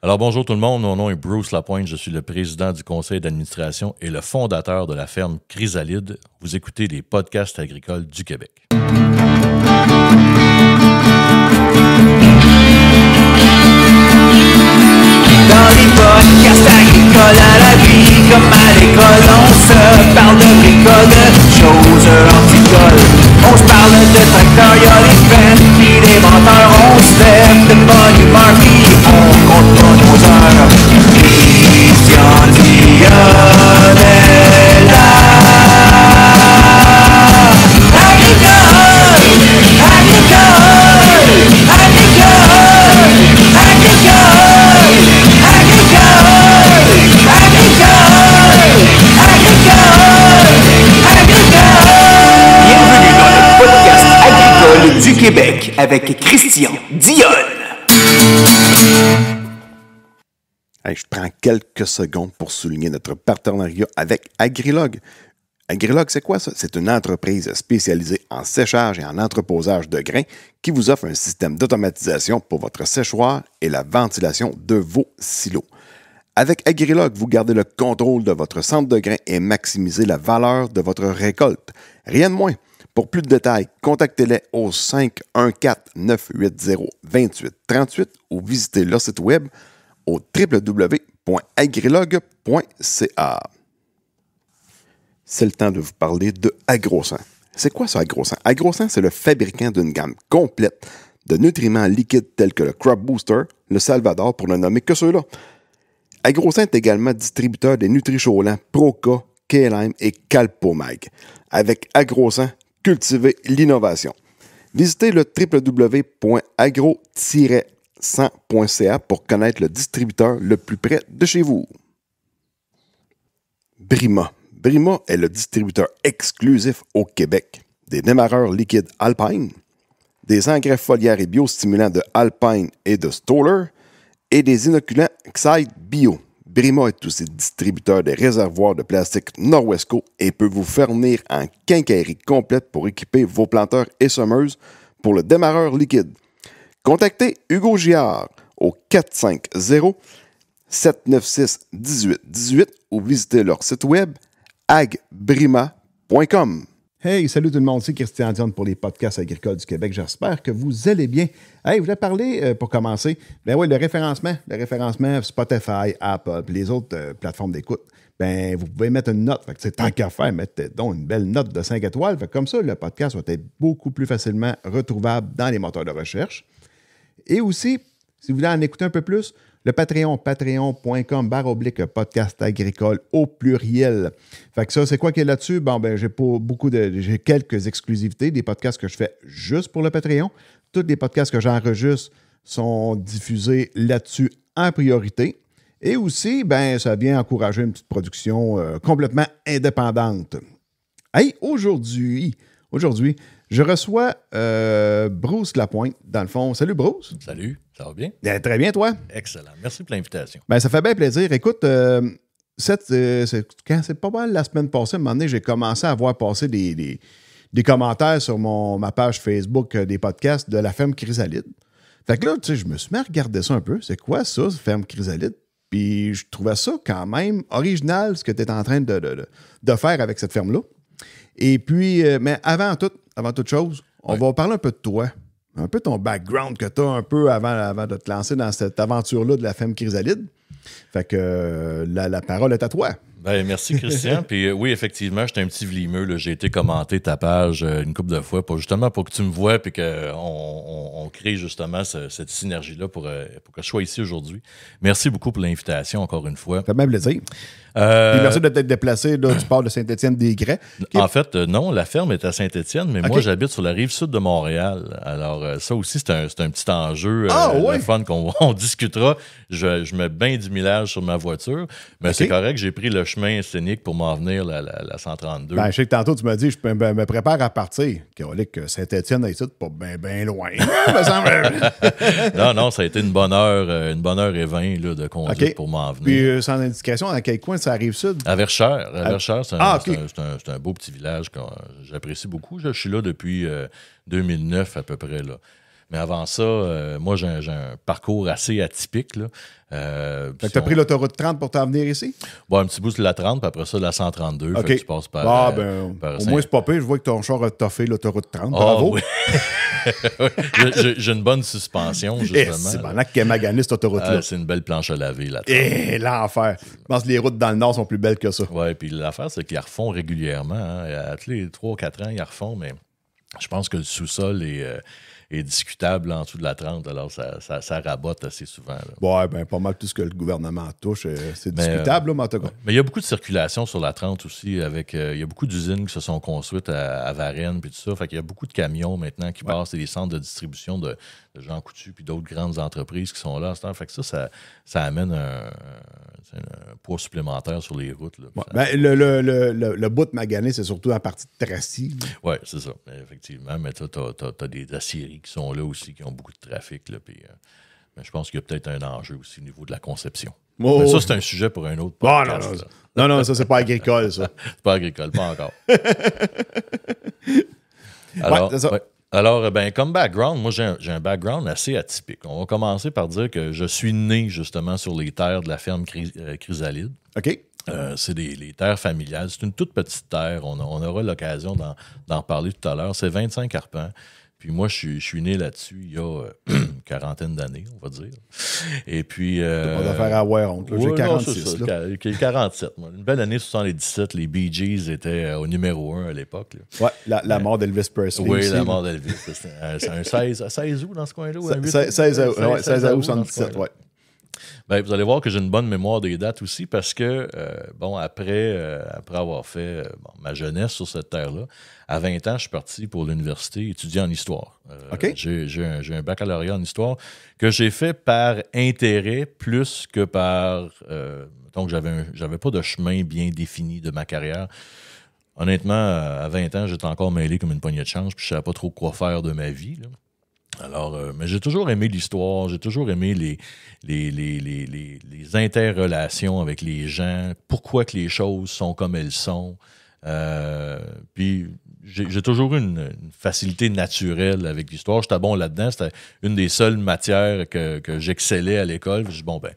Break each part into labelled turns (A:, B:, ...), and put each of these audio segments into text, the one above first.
A: Alors bonjour tout le monde, mon nom est Bruce Lapointe, je suis le président du conseil d'administration et le fondateur de la ferme Chrysalide. Vous écoutez les podcasts agricoles du Québec.
B: Dans les podcasts agricoles à la vie, comme à l'école, on se parle de bricoles, de choses horticoles. On se parle de tracteurs, y'a les fans, pis les menteurs, on se lève de bonne humeur, pis on compte pas nos heures. Christian Dionne est là. Agricole, agricole, agricole, agricole. Bienvenue dans le podcast agricole du Québec avec Christian Dionne.
C: Hey, je prends quelques secondes pour souligner notre partenariat avec Agrilog. Agrilog, c'est quoi ça? C'est une entreprise spécialisée en séchage et en entreposage de grains qui vous offre un système d'automatisation pour votre séchoir et la ventilation de vos silos. Avec Agrilog, vous gardez le contrôle de votre centre de grains et maximisez la valeur de votre récolte. Rien de moins. Pour plus de détails, contactez-les au 514-980-2838 ou visitez leur site web au www.agrilog.ca. C'est le temps de vous parler de AgroSan. C'est quoi ça, AgroSan? AgroSan, c'est le fabricant d'une gamme complète de nutriments liquides tels que le Crop Booster, le Salvador, pour ne nommer que ceux-là. AgroSan est également distributeur des Nutri-Cholant, Proca, K-Lime et Calpomag. Avec AgroSan, cultivez l'innovation. Visitez le www.agro-100.ca pour connaître le distributeur le plus près de chez vous. Brima. Brima est le distributeur exclusif au Québec des démarreurs liquides Alpine, des engrais foliaires et biostimulants de Alpine et de Stoller et des inoculants Xide Bio. Brima est aussi distributeur des réservoirs de plastique Norwesco et peut vous fournir en quincaillerie complète pour équiper vos planteurs et semeuses pour le démarreur liquide. Contactez Hugo Giard au 450-796-1818 ou visitez leur site web agbrima.com.
D: Hey, salut tout le monde, c'est Christian Dionne pour les podcasts agricoles du Québec. J'espère que vous allez bien. Hey, je voulais parler, pour commencer, le référencement Spotify, Apple, puis les autres plateformes d'écoute. Vous pouvez mettre une note. Fait que, tant qu'à faire, mettez donc une belle note de 5 étoiles. Fait que, comme ça, le podcast va être beaucoup plus facilement retrouvable dans les moteurs de recherche. Et aussi, si vous voulez en écouter un peu plus, le Patreon, patreon.com/podcast agricole au pluriel. Fait que ça, c'est quoi qui est là-dessus? J'ai quelques exclusivités, des podcasts que je fais juste pour le Patreon. Tous les podcasts que j'enregistre sont diffusés là-dessus en priorité. Et aussi, ça vient encourager une petite production complètement indépendante. Hey, aujourd'hui, je reçois Bruce Lapointe, dans le fond. Salut, Bruce.
A: Salut, ça va bien?
D: Très bien, toi?
A: Excellent, merci pour l'invitation.
D: Ça fait bien plaisir. Écoute, quand c'est pas mal la semaine passée, à un moment donné, j'ai commencé à voir passer des commentaires sur ma page Facebook des podcasts de la ferme Chrysalide. Fait que là, je me suis mis à regarder ça un peu. C'est quoi ça, ferme Chrysalide? Puis je trouvais ça quand même original, ce que tu es en train de faire avec cette ferme-là. Et puis, mais avant toute chose, on va parler un peu de toi. Un peu ton background que tu as un peu avant de te lancer dans cette aventure-là de la ferme Chrysalide. Fait que la parole est à toi.
A: Merci, Christian. Puis oui, effectivement, j'étais un petit vlimeux. Là. J'ai été commenter ta page une couple de fois pour que tu me vois et qu'on crée justement cette synergie-là pour que je sois ici aujourd'hui. Merci beaucoup pour l'invitation, encore une fois.
D: Ça fait même plaisir. Puis merci de t'être déplacé du port de Saint-Étienne-des-Grès.
A: En fait, non, la ferme est à Saint-Étienne, mais moi, j'habite sur la rive sud de Montréal. Alors, ça aussi, c'est un petit enjeu. Le fun qu'on discutera. Je mets bien du millage sur ma voiture, mais c'est correct, j'ai pris le chemin scénique pour m'en venir, la 132.
D: Je sais que tantôt, tu m'as dit, je me prépare à partir. Que Saint-Étienne est pas bien loin.
A: Non, ça a été une bonne heure et 20 là, de conduite pour m'en venir.
D: Puis, sans indication, dans quel coin ça arrive sud?
A: À Verchères. C'est un beau petit village que j'apprécie beaucoup. Je suis là depuis 2009 à peu près. Là. Mais avant ça, moi, j'ai un parcours assez atypique. Là.
D: Fait que tu as pris l'autoroute 30 pour t'en venir ici?
A: Bon, un petit bout sur la 30, puis après ça, la 132.
D: OK.
A: Fait que tu passes par,
D: au moins, c'est pas pire. Je vois que ton char a toffé l'autoroute 30. Bravo.
A: Oui. J'ai une bonne suspension, justement.
D: C'est pendant que Magané, cette autoroute-là.
A: C'est une belle planche à laver, là.
D: L'enfer. Je pense que les routes dans le Nord sont plus belles que ça.
A: Oui, puis l'affaire, c'est qu'ils la refont régulièrement. Hein. À tous les 3 ou 4 ans, ils la refont, mais je pense que le sous-sol est discutable en dessous de la 30, alors ça rabote assez souvent. Là.
D: Ouais, pas mal tout ce que le gouvernement touche, c'est discutable, là, mais en tout cas.
A: Mais il y a beaucoup de circulation sur la 30 aussi, il y a beaucoup d'usines qui se sont construites à Varennes puis tout ça, fait qu'il y a beaucoup de camions maintenant qui passent, et des centres de distribution de Jean Coutu puis d'autres grandes entreprises qui sont là. Fait que ça amène un poids supplémentaire sur les routes. Là,
D: ouais, le bout de Magané, c'est surtout la partie de Tracy.
A: Oui, c'est ça, effectivement. Mais tu as des aciéries qui sont là aussi, qui ont beaucoup de trafic. Là, mais je pense qu'il y a peut-être un enjeu aussi au niveau de la conception.
D: Oh,
A: mais ça, c'est un sujet pour un autre podcast.
D: Non, ça, c'est pas agricole, ça.
A: C'est pas agricole, pas encore. Alors,
D: c'est ça.
A: Ouais. Alors, comme background, moi, j'ai un background assez atypique. On va commencer par dire que je suis né, justement, sur les terres de la ferme Chrysalide.
D: OK.
A: C'est les terres familiales. C'est une toute petite terre. On aura l'occasion d'en parler tout à l'heure. C'est 25 arpents. Puis moi, je suis né là-dessus il y a une quarantaine d'années, on va dire. Et puis...
D: Pas d'affaire à avoir honte. J'ai 46.
A: J'ai 47. Moi. Une belle année 77. Les Bee Gees étaient au numéro 1 à l'époque. Là.
D: Ouais, la mort d'Elvis Presley.
A: Oui,
D: aussi,
A: la mort d'Elvis. C'est un 16 août dans ce coin-là?
D: 16 août 77, ouais.
A: Ben, vous allez voir que j'ai une bonne mémoire des dates aussi parce que, après avoir fait ma jeunesse sur cette terre-là, à 20 ans, je suis parti pour l'université étudier en histoire.
D: OK.
A: J'ai un baccalauréat en histoire que j'ai fait par intérêt plus que par... donc, j'avais pas de chemin bien défini de ma carrière. Honnêtement, à 20 ans, j'étais encore mêlé comme une poignée de change puis je savais pas trop quoi faire de ma vie, là. Alors, mais j'ai toujours aimé l'histoire, j'ai toujours aimé les interrelations avec les gens, pourquoi que les choses sont comme elles sont. Puis j'ai toujours eu une facilité naturelle avec l'histoire. J'étais bon là-dedans, c'était une des seules matières que j'excellais à l'école. Je dis, bon, ben,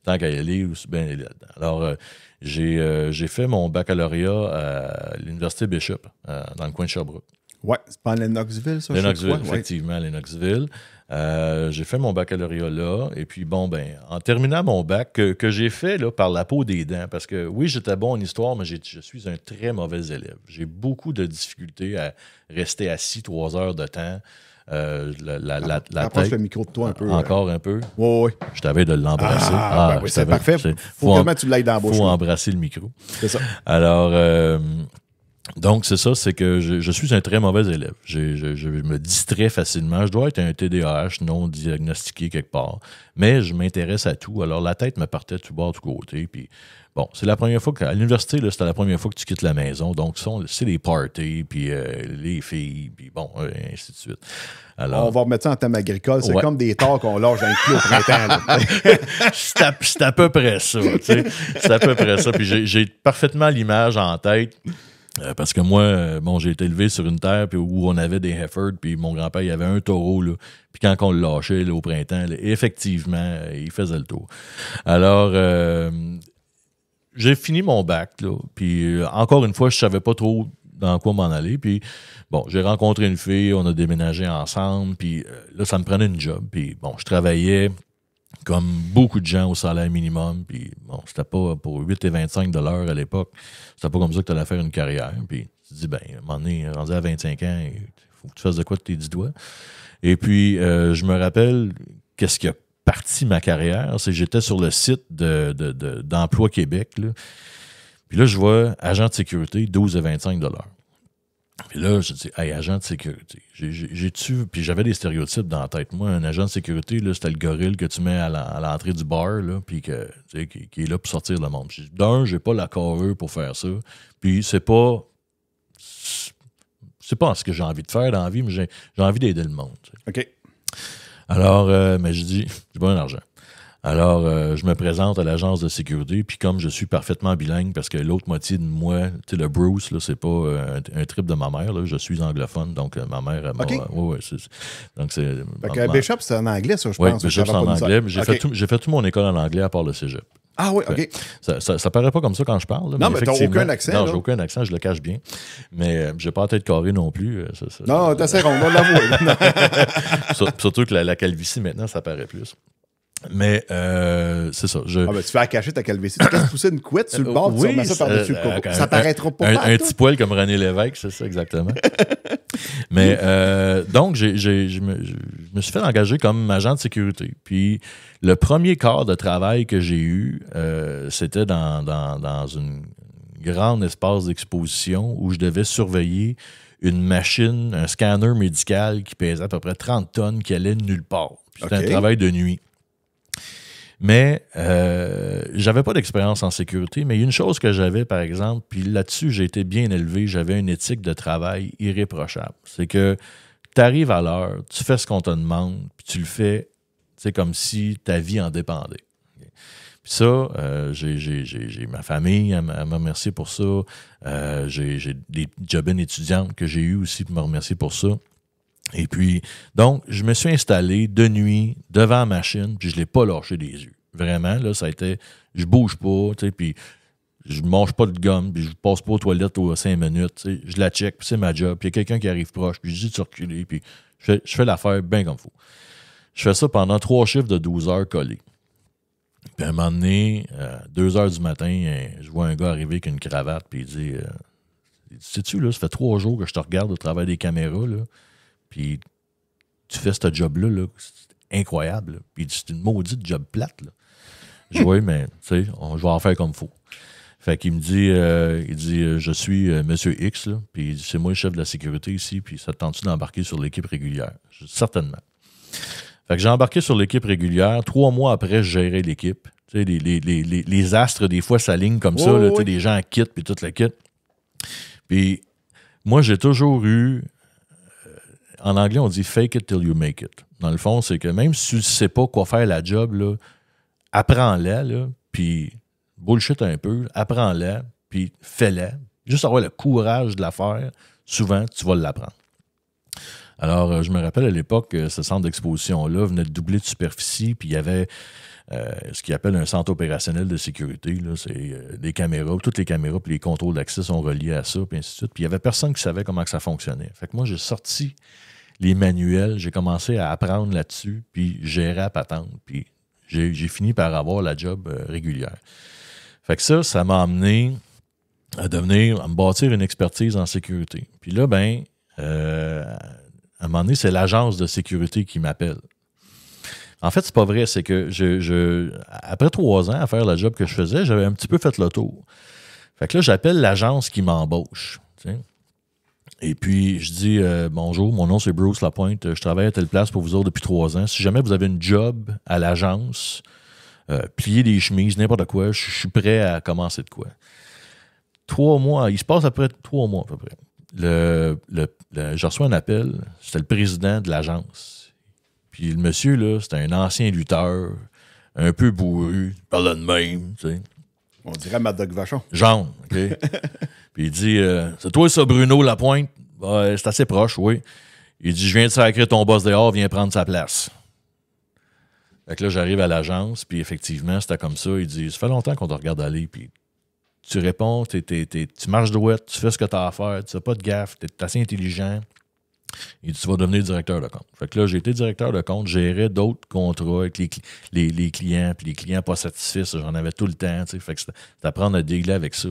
A: tant qu'à y aller, aussi bien aller là-dedans. Alors, j'ai fait mon baccalauréat à l'Université Bishop, dans le coin de Sherbrooke.
D: Oui, c'est pas à Lennoxville, ça?
A: Lennoxville, effectivement, à Lennoxville. J'ai fait mon baccalauréat là. Et puis, bon, ben, en terminant mon bac, que j'ai fait là, par la peau des dents, parce que oui, j'étais bon en histoire, mais je suis un très mauvais élève. J'ai beaucoup de difficultés à rester assis 3 heures de temps.
D: Approche le micro de toi un peu.
A: Encore un peu?
D: Oui.
A: Je t'avais de l'embrasser.
D: Oui, c'est parfait. Faut vraiment que tu l'ailles dans la bouche.
A: Il faut embrasser le micro.
D: C'est ça.
A: Alors... donc, c'est ça, c'est que je suis un très mauvais élève. Je me distrais facilement. Je dois être un TDAH non diagnostiqué quelque part. Mais je m'intéresse à tout. Alors, la tête me partait de tout bord, de tout côté. Puis, bon, c'est la première fois qu'à l'université, là, c'était la première fois que tu quittes la maison. Donc, c'est les parties, puis les filles, puis bon, ainsi de suite. Alors,
D: on va remettre ça en thème agricole. C'est comme des torts qu'on lâche dans le cul au
A: printemps. C'est à peu près ça. Tu sais. C'est à peu près ça. Puis, j'ai parfaitement l'image en tête. Parce que moi, j'ai été élevé sur une terre où on avait des Heifers, puis mon grand-père, il avait un taureau, là. Puis quand on le lâchait là, au printemps, là, effectivement, il faisait le tour. Alors, j'ai fini mon bac, là, puis encore une fois, je savais pas trop dans quoi m'en aller, puis bon, j'ai rencontré une fille, on a déménagé ensemble, puis là, ça me prenait une job, puis bon, je travaillais comme beaucoup de gens au salaire minimum, puis bon, c'était pas pour 8,25 $ à l'époque, c'était pas comme ça que tu allais faire une carrière, puis tu te dis, ben, à un moment donné, rendu à 25 ans, il faut que tu fasses de quoi de tes 10 doigts. Et puis, je me rappelle, qu'est-ce qui a parti ma carrière, c'est que j'étais sur le site d'Emploi Québec, là, puis là, je vois agent de sécurité, 12,25 $. Puis là, je dis, hey, agent de sécurité. Puis j'avais des stéréotypes dans la tête. Moi, un agent de sécurité, là, c'était le gorille que tu mets à l'entrée du bar, là, puis qui est là pour sortir le monde. D'un, j'ai pas la carrure pour faire ça. Puis c'est pas ce que j'ai envie de faire dans la vie, mais j'ai envie d'aider le monde.
D: OK.
A: Alors, mais je dis, j'ai pas un argent. Alors, je me présente à l'agence de sécurité, puis comme je suis parfaitement bilingue, parce que l'autre moitié de moi, tu sais, le Bruce, là, c'est pas un trip de ma mère, là, je suis anglophone, donc ma mère, elle m'a...
D: OK.
A: Ouais, donc c'est...
D: Fait que Bishop, c'est en anglais, ça, je pense.
A: Oui, Bishop, c'est en anglais. J'ai fait toute mon école en anglais à part le cégep.
D: Ah oui, OK.
A: Ça paraît pas comme ça quand je parle. Là,
D: non, mais t'as aucun accent.
A: Non, j'ai aucun accent, je le cache bien. Mais j'ai pas la tête carrée non plus.
D: Non, t'es assez rond, on l'avoue.
A: Surtout que la calvitie, maintenant, ça paraît plus. Mais c'est ça.
D: Ah ben, tu fais à cacher ta calvitie. Tu laisses pousser une couette sur le bord, tu remets ça par-dessus le coco. Ça paraîtra pas.
A: Un petit poil comme René Lévesque, c'est ça exactement. Mais donc, je me suis fait engager comme agent de sécurité. Puis le premier quart de travail que j'ai eu, c'était dans une grande espace d'exposition où je devais surveiller une machine, un scanner médical qui pesait à peu près 30 tonnes qui allait nulle part. Puis c'était un travail de nuit. Mais j'avais pas d'expérience en sécurité, mais il y a une chose que j'avais, par exemple, puis là-dessus, j'ai été bien élevé, j'avais une éthique de travail irréprochable. C'est que tu arrives à l'heure, tu fais ce qu'on te demande, puis tu le fais, c'est comme si ta vie en dépendait. Puis ça, j'ai ma famille à me remercier pour ça. J'ai des job étudiantes que j'ai eu aussi pour me remercier pour ça. Et puis, donc, je me suis installé de nuit devant la machine, puis je ne l'ai pas lâché des yeux. Vraiment, là, ça a été, je bouge pas, tu sais, puis je mange pas de gomme, puis je passe pas aux toilettes aux 5 minutes, tu sais, je la check, puis c'est ma job, puis il y a quelqu'un qui arrive proche, puis je dis de reculer, puis je fais l'affaire bien comme il faut. Je fais ça pendant 3 chiffres de 12 heures collés. Puis à un moment donné, 2 heures du matin, je vois un gars arriver avec une cravate, puis il dit sais-tu, là, ça fait 3 jours que je te regarde au travers des caméras, là. Puis tu fais ce job-là, là, c'est incroyable. Là. Puis c'est une maudite job plate. Là. Je dis, oui, mais tu sais, je vais en faire comme il faut. Fait qu'il me dit, je suis Monsieur X, là, puis c'est moi le chef de la sécurité ici, puis ça te tente-tu d'embarquer sur l'équipe régulière? Je dis, certainement. Fait que j'ai embarqué sur l'équipe régulière. 3 mois après, je gérais l'équipe. Tu sais, les astres, des fois, s'alignent comme ça. Là, tu sais, les gens quittent, puis tout le kit. Puis moi, j'ai toujours eu... En anglais, on dit « fake it till you make it ». Dans le fond, c'est que même si tu ne sais pas quoi faire la job, là, apprends-la, là, puis bullshit un peu, apprends-la, puis fais-la. Juste avoir le courage de la faire, souvent, tu vas l'apprendre. Alors, je me rappelle à l'époque, ce centre d'exposition-là venait de doubler de superficie, puis il y avait ce qu'ils appelle un centre opérationnel de sécurité. Là, c'est des caméras, toutes les caméras puis les contrôles d'accès sont reliés à ça, puis ainsi de suite. Puis il n'y avait personne qui savait comment que ça fonctionnait. Fait que moi, j'ai sorti les manuels, j'ai commencé à apprendre là-dessus, puis gérer à patente, puis j'ai fini par avoir la job régulière. Fait que ça m'a amené à me bâtir une expertise en sécurité. Puis là, à un moment donné, c'est l'agence de sécurité qui m'appelle. En fait, c'est pas vrai, c'est que après 3 ans à faire la job que je faisais, j'avais un petit peu fait le tour. Fait que là, j'appelle l'agence qui m'embauche, tu sais. Et puis, je dis bonjour, mon nom c'est Bruce Lapointe, je travaille à telle place pour vous autres depuis 3 ans. Si jamais vous avez une job à l'agence, plier des chemises, n'importe quoi, je suis prêt à commencer de quoi. 3 mois, il se passe après 3 mois à peu près. Je reçois un appel, c'était le président de l'agence. Puis le monsieur, là, c'était un ancien lutteur, un peu bourru, il parlait de même, tu sais.
D: On dirait Mad Dog Vachon.
A: Jaune, OK? Puis il dit, c'est toi ça, Bruno Lapointe? C'est assez proche, oui. Il dit, je viens de sacrer ton boss dehors, viens prendre sa place. Fait que là, j'arrive à l'agence, puis effectivement, c'était comme ça. Il dit, ça fait longtemps qu'on te regarde aller, puis tu réponds, tu marches droit, tu fais ce que tu as à faire, tu fais pas de gaffe, tu es assez intelligent. Il dit, tu vas devenir directeur de compte. Fait que là, j'ai été directeur de compte, gérais d'autres contrats avec les clients, puis les clients pas satisfaits, j'en avais tout le temps, tu sais. Fait que c'était apprendre à dealer avec ça.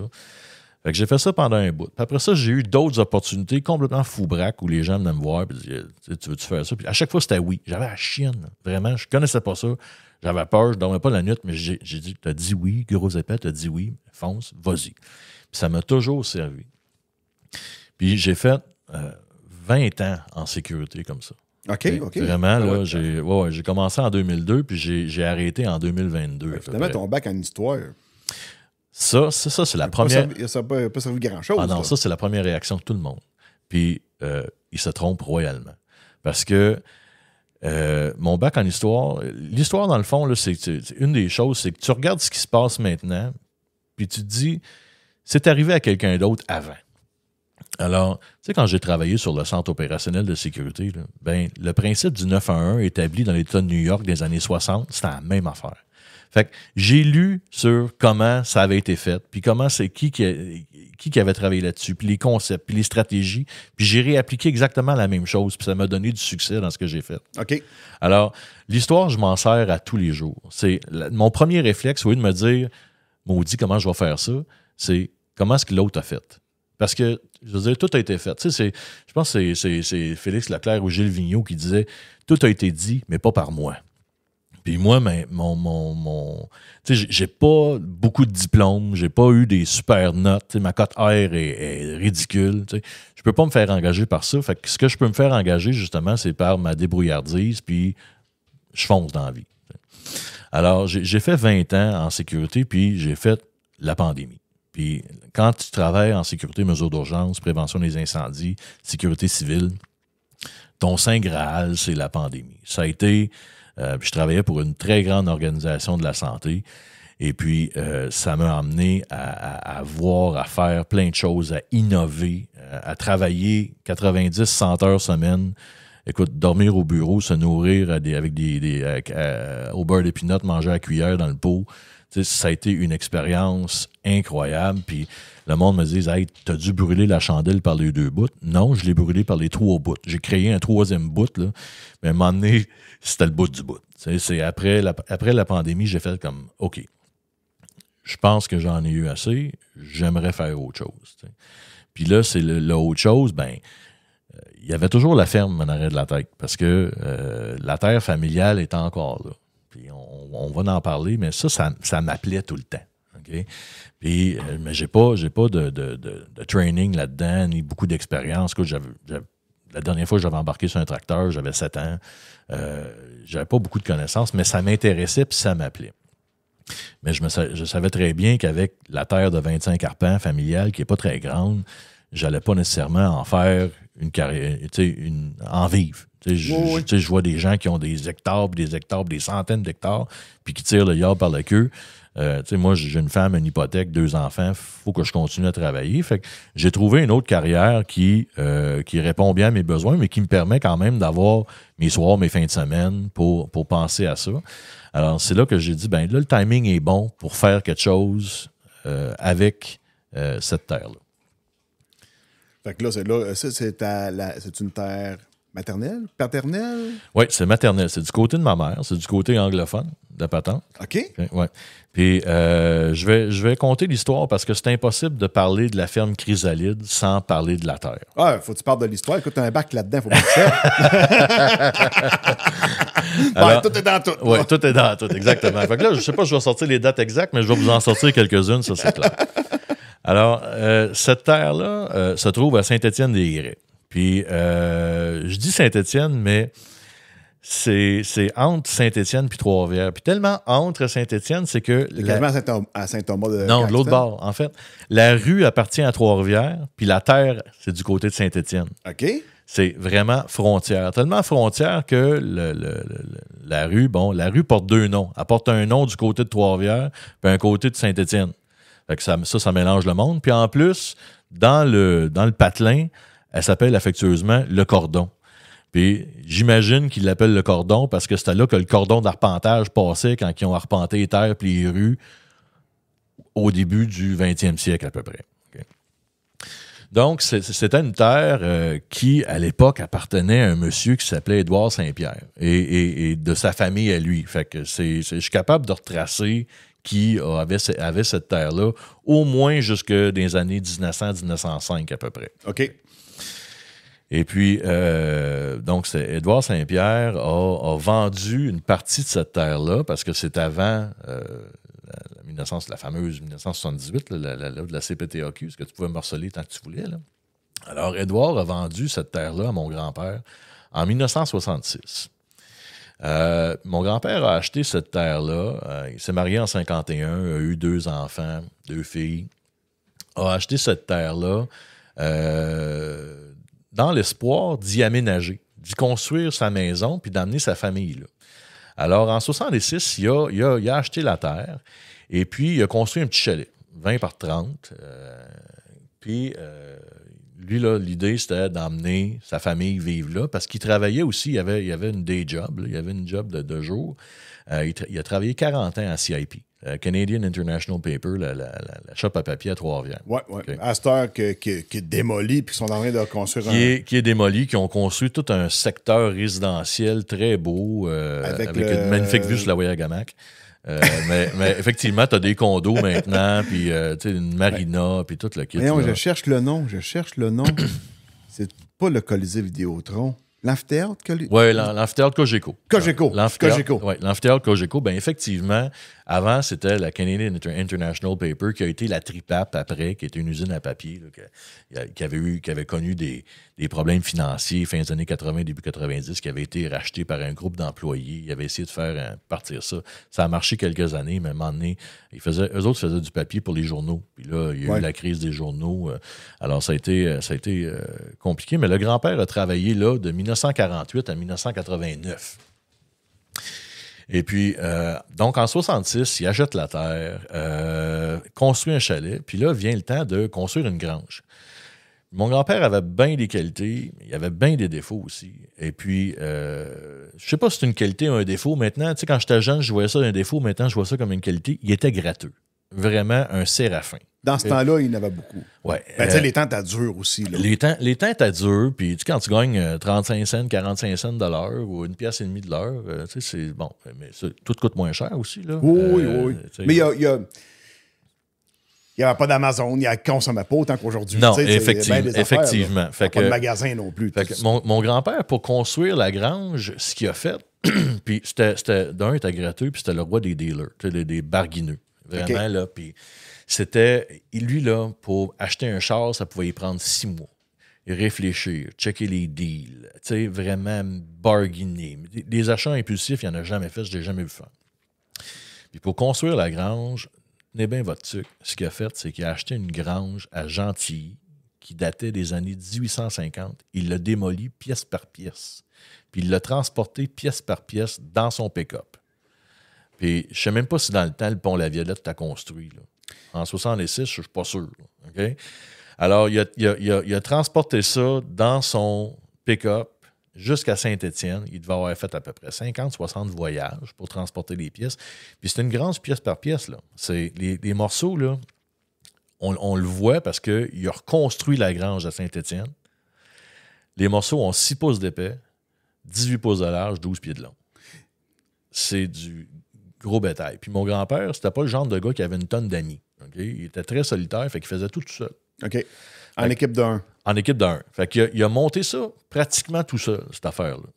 A: Fait que j'ai fait ça pendant un bout. Puis après ça, j'ai eu d'autres opportunités complètement fou-braque où les gens venaient me voir et disaient, tu veux-tu faire ça? Puis à chaque fois, c'était oui. J'avais la chienne, vraiment. Je connaissais pas ça. J'avais peur, je dormais pas la nuit, mais j'ai dit, t'as dit oui, gros épais, t'as dit oui, fonce, vas-y. Puis ça m'a toujours servi. Puis j'ai fait 20 ans en sécurité comme ça.
D: OK.
A: Vraiment, là, j'ai commencé en 2002, puis j'ai arrêté en 2022.
D: Finalement, ton bac en histoire.
A: Ça, c'est la première...
D: Ça n'a pas servi grand-chose.
A: Ah non, ça, c'est la première réaction de tout le monde. Puis, ils se trompent royalement. Parce que mon bac en histoire, l'histoire, dans le fond, là, c'est une des choses, c'est que tu regardes ce qui se passe maintenant, puis tu te dis, c'est arrivé à quelqu'un d'autre avant. Alors, tu sais, quand j'ai travaillé sur le centre opérationnel de sécurité, là, ben, le principe du 911 établi dans l'État de New York des années 60, c'était la même affaire. Fait que j'ai lu sur comment ça avait été fait, puis comment c'est qui avait travaillé là-dessus, puis les concepts, puis les stratégies, puis j'ai réappliqué exactement la même chose, puis ça m'a donné du succès dans ce que j'ai fait.
D: OK.
A: Alors, l'histoire, je m'en sers à tous les jours. Mon premier réflexe, au lieu de me dire, maudit, comment je vais faire ça, c'est comment est-ce que l'autre a fait. Parce que, je veux dire, tout a été fait. Tu sais, je pense que c'est Félix Leclerc ou Gilles Vigneault qui disait, tout a été dit, mais pas par moi. Puis moi, tu sais, j'ai pas beaucoup de diplômes, j'ai pas eu des super notes, tu sais, ma cote R est ridicule, tu sais. Je peux pas me faire engager par ça. Fait que ce que je peux me faire engager, justement, c'est par ma débrouillardise, puis je fonce dans la vie. T'sais. Alors, j'ai fait 20 ans en sécurité, puis j'ai fait la pandémie. Puis quand tu travailles en sécurité, mesures d'urgence, prévention des incendies, sécurité civile, ton saint graal, c'est la pandémie. Ça a été... je travaillais pour une très grande organisation de la santé et puis ça m'a amené à voir, à faire plein de choses, à innover, à travailler 90-100 heures semaine. Écoute, dormir au bureau, se nourrir au beurre d'épinards, manger à cuillère dans le pot. Tu sais, ça a été une expérience incroyable. Puis le monde me dit, hey, t'as dû brûler la chandelle par les 2 bouts. Non, je l'ai brûlé par les 3 bouts. J'ai créé un 3e bout, là. Mais à un moment donné, c'était le bout du bout. Tu sais, c'est après la pandémie, j'ai fait comme, OK, je pense que j'en ai eu assez, j'aimerais faire autre chose. Tu sais. Puis là, c'est le autre chose, ben, il y avait toujours la ferme en arrêt de la tête parce que la terre familiale est encore là. Puis on va en parler, mais ça m'appelait tout le temps. Okay? Puis, mais j'ai pas de training là-dedans, ni beaucoup d'expérience. La dernière fois que j'avais embarqué sur un tracteur, j'avais 7 ans. J'avais pas beaucoup de connaissances, mais ça m'intéressait puis ça m'appelait. Mais je savais très bien qu'avec la terre de 25 arpents familiale, qui n'est pas très grande, j'allais pas nécessairement en faire une carrière, en vivre. Je vois des gens qui ont des hectares, des centaines d'hectares, puis qui tirent le yard par la queue. Moi, j'ai une femme, une hypothèque, 2 enfants, il faut que je continue à travailler. Fait que j'ai trouvé une autre carrière qui répond bien à mes besoins, mais qui me permet quand même d'avoir mes soirs, mes fins de semaine pour penser à ça. Alors, c'est là que j'ai dit, ben là, le timing est bon pour faire quelque chose avec cette terre-là.
D: Fait que là, c'est une terre maternelle? Paternelle?
A: Oui, c'est maternelle. C'est du côté de ma mère. C'est du côté anglophone de Patente.
D: OK.
A: Ouais. Puis, je vais conter l'histoire parce que c'est impossible de parler de la ferme Chrysalide sans parler de la terre.
D: Ah, faut que tu parles de l'histoire. Écoute, t'as un bac là-dedans, faut pas que ça. Alors, tout est dans tout.
A: Oui, tout est dans tout, exactement. Fait que là, je sais pas, je vais sortir les dates exactes, mais je vais vous en sortir quelques-unes, ça, c'est clair. Alors, cette terre-là se trouve à Saint-Étienne-des-Grès. Puis, je dis Saint-Étienne, mais c'est entre Saint-Étienne puis Trois-Rivières. Puis tellement entre Saint-Étienne, c'est que...
D: Quasiment à Saint-Thomas de
A: Non, de l'autre bord. En fait, la rue appartient à Trois-Rivières, puis la terre, c'est du côté de Saint-Étienne.
D: OK.
A: C'est vraiment frontière. Tellement frontière que la rue porte 2 noms. Elle porte un nom du côté de Trois-Rivières, puis un côté de Saint-Étienne. Fait que ça mélange le monde. Puis en plus, dans le patelin, elle s'appelle affectueusement le cordon. Puis j'imagine qu'ils l'appellent le cordon parce que c'était là que le cordon d'arpentage passait quand ils ont arpenté les terres et les rues au début du 20e siècle à peu près. Okay. Donc, c'était une terre qui, à l'époque, appartenait à un monsieur qui s'appelait Édouard Saint-Pierre et de sa famille à lui. Fait que je suis capable de retracer qui avait cette terre-là, au moins jusque dans les années 1900-1905 à peu près.
D: OK.
A: Et puis, donc, Édouard Saint-Pierre a vendu une partie de cette terre-là, parce que c'est avant la fameuse 1978, la loi de la CPTAQ, ce que tu pouvais morceler tant que tu voulais. Là. Alors, Édouard a vendu cette terre-là à mon grand-père en 1966. Mon grand-père a acheté cette terre-là. Il s'est marié en 51, a eu 2 enfants, 2 filles. A acheté cette terre-là dans l'espoir d'y aménager, d'y construire sa maison puis d'amener sa famille là. Alors, en 1966, il a acheté la terre et puis il a construit un petit chalet, 20 par 30. Puis, lui, là, l'idée, c'était d'emmener sa famille vivre là parce qu'il travaillait aussi, il y avait une day job, là, il y avait une job de jour. Il a travaillé 40 ans à CIP, Canadian International Paper, la shop à papier à Trois-Rivières.
D: Oui, oui. Okay. À cette heure qui est démoli puis qui sont en train de construire
A: qui est démoli, qui ont construit tout un secteur résidentiel très beau avec une magnifique vue sur la Wayagamak. mais effectivement, tu as des condos maintenant, puis une marina, puis tout le kit.
D: Non, je cherche le nom. C'est pas le Colisée Vidéotron. L'amphithéâtre?
A: Oui, l'amphithéâtre Cogeco.
D: Cogeco.
A: Oui, l'amphithéâtre Cogeco. Bien, effectivement, avant, c'était la Canadian International Paper qui a été la Tripap après, qui était une usine à papier là, qui avait connu des problèmes financiers fin des années 80, début 90, qui avait été racheté par un groupe d'employés. Ils avaient essayé de faire partir ça. Ça a marché quelques années, mais à un moment donné, eux autres faisaient du papier pour les journaux. Puis là, il y a eu la crise des journaux. Alors, ça a été compliqué. Mais le grand-père a travaillé là de 1948 à 1989. Et puis, donc, en 66, il achète la terre, construit un chalet, puis là, vient le temps de construire une grange. Mon grand-père avait bien des qualités, il avait bien des défauts aussi. Et puis, je sais pas si c'est une qualité ou un défaut. Maintenant, tu sais, quand j'étais jeune, je voyais ça un défaut. Maintenant, je vois ça comme une qualité. Il était gratteux. Vraiment un séraphin.
D: Dans ce temps-là, il y en avait beaucoup.
A: Ouais.
D: Ben, tu sais, les temps étaient durs aussi. Là.
A: Les temps étaient durs, puis quand tu gagnes 35 cents, 45 cents de l'heure ou une pièce et demie de l'heure, tu sais, c'est bon. Mais tout coûte moins cher aussi, là.
D: Oui. Mais il n'y avait pas d'Amazon, il n'y consommait pas autant qu'aujourd'hui.
A: Non, effectivement.
D: Pas de magasin non plus.
A: Mon grand-père, pour construire la grange, ce qu'il a fait, puis d'un, il était gratuit, puis c'était le roi des dealers, des barguineux. Vraiment, là, puis c'était... Lui, là, pour acheter un char, ça pouvait y prendre 6 mois. Réfléchir, checker les deals, tu sais, vraiment barguiner. Des achats impulsifs, il n'en a jamais fait, je ne l'ai jamais vu faire. Puis pour construire la grange, tenez bien votre truc. Ce qu'il a fait, c'est qu'il a acheté une grange à Gentilly qui datait des années 1850. Il l'a démoli pièce par pièce. Puis il l'a transporté pièce par pièce dans son pick-up. Puis je ne sais même pas si dans le temps, le pont La Violette t'a construit. Là. En 66, je ne suis pas sûr. Là, okay? Alors, il a transporté ça dans son pick-up jusqu'à Saint-Étienne. Il devait avoir fait à peu près 50-60 voyages pour transporter les pièces. Puis c'est une grange pièce par pièce. Là. C'est les morceaux, là, on le voit parce qu'il a reconstruit la grange à Saint-Étienne. Les morceaux ont 6 pouces d'épais, 18 pouces de large, 12 pieds de long. C'est du gros bétail. Puis mon grand-père, c'était pas le genre de gars qui avait une tonne d'amis. Okay? Il était très solitaire, fait qu'il faisait tout seul.
D: OK. En équipe d'un.
A: En équipe d'un. Fait qu'il a monté ça pratiquement tout seul, cette affaire-là.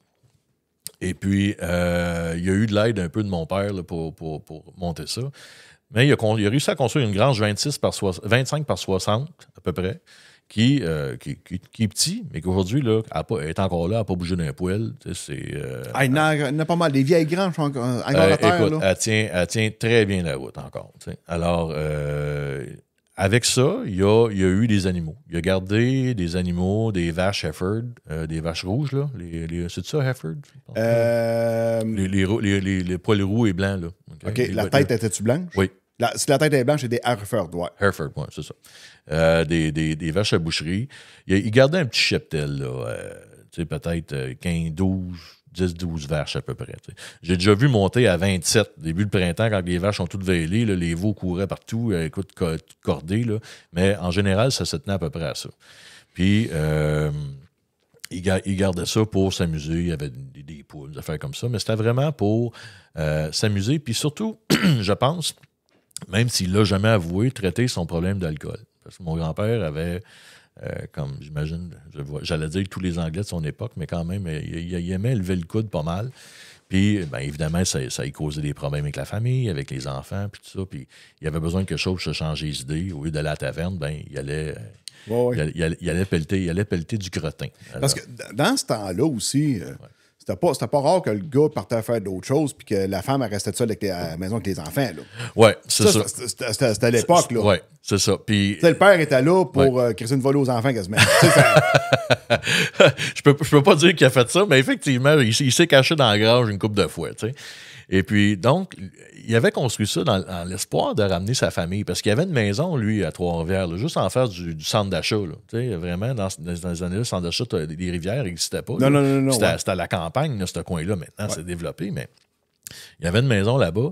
A: Et puis, il a eu de l'aide un peu de mon père là, pour monter ça. Mais il a réussi à construire une grange 25 par 60, à peu près, qui est petit, mais qu'aujourd'hui, là, elle est encore là, elle n'a pas bougé d'un poil.
D: Il y en a pas mal. Des vieilles granges encore à terre.
A: Écoute, là. Elle tient très bien la route encore. T'sais. Alors, avec ça, il y a eu des animaux. Il a gardé des animaux, des vaches Heiford, des vaches rouges, là. C'est ça, Heiford? Les poils roux et blancs, là.
D: OK. La tête était-tu blanche?
A: Oui.
D: Si la tête est blanche, c'est des Hereford, ouais.
A: Hereford, oui, c'est ça. Des vaches à boucherie. Il gardait un petit cheptel, là. Peut-être 10-12 vaches à peu près. T'sais. J'ai déjà vu monter à 27, début de printemps, quand les vaches sont toutes vêlées, là, les veaux couraient partout, écoute, cordées, là. Mais en général, ça se tenait à peu près à ça. Puis, il gardait ça pour s'amuser. Il y avait des poules, des affaires comme ça. Mais c'était vraiment pour s'amuser. Puis surtout, je pense, même s'il ne l'a jamais avoué, traiter son problème d'alcool. Parce que mon grand-père avait, comme j'imagine, j'allais dire tous les Anglais de son époque, mais quand même, il aimait lever le coude pas mal. Puis, bien évidemment, ça lui causait des problèmes avec la famille, avec les enfants, puis tout ça. Puis, il avait besoin de quelque chose pour se changer les idées. Au lieu d'aller à la taverne, ben il allait... Il allait pelleter du crottin. Alors,
D: parce que dans ce temps-là aussi, C'était pas rare que le gars partait faire d'autres choses puis que la femme elle restait seule à la maison avec les enfants. Là.
A: Ouais, c'est ça.
D: C'était à l'époque. Là.
A: Ouais, c'est ça. Puis,
D: le père était là pour crisser une volée aux enfants quasiment.
A: je peux pas dire qu'il a fait ça, mais effectivement, il s'est caché dans la grange une couple de fois. T'sais. Et puis, donc, il avait construit ça dans l'espoir de ramener sa famille. Parce qu'il y avait une maison, lui, à Trois-Rivières, là, juste en face du centre d'achat. Vraiment, dans les années-là, le centre d'achat des rivières n'existait pas.
D: Non.
A: C'était à la campagne, là, ce coin-là. Maintenant, c'est développé, mais il y avait une maison là-bas.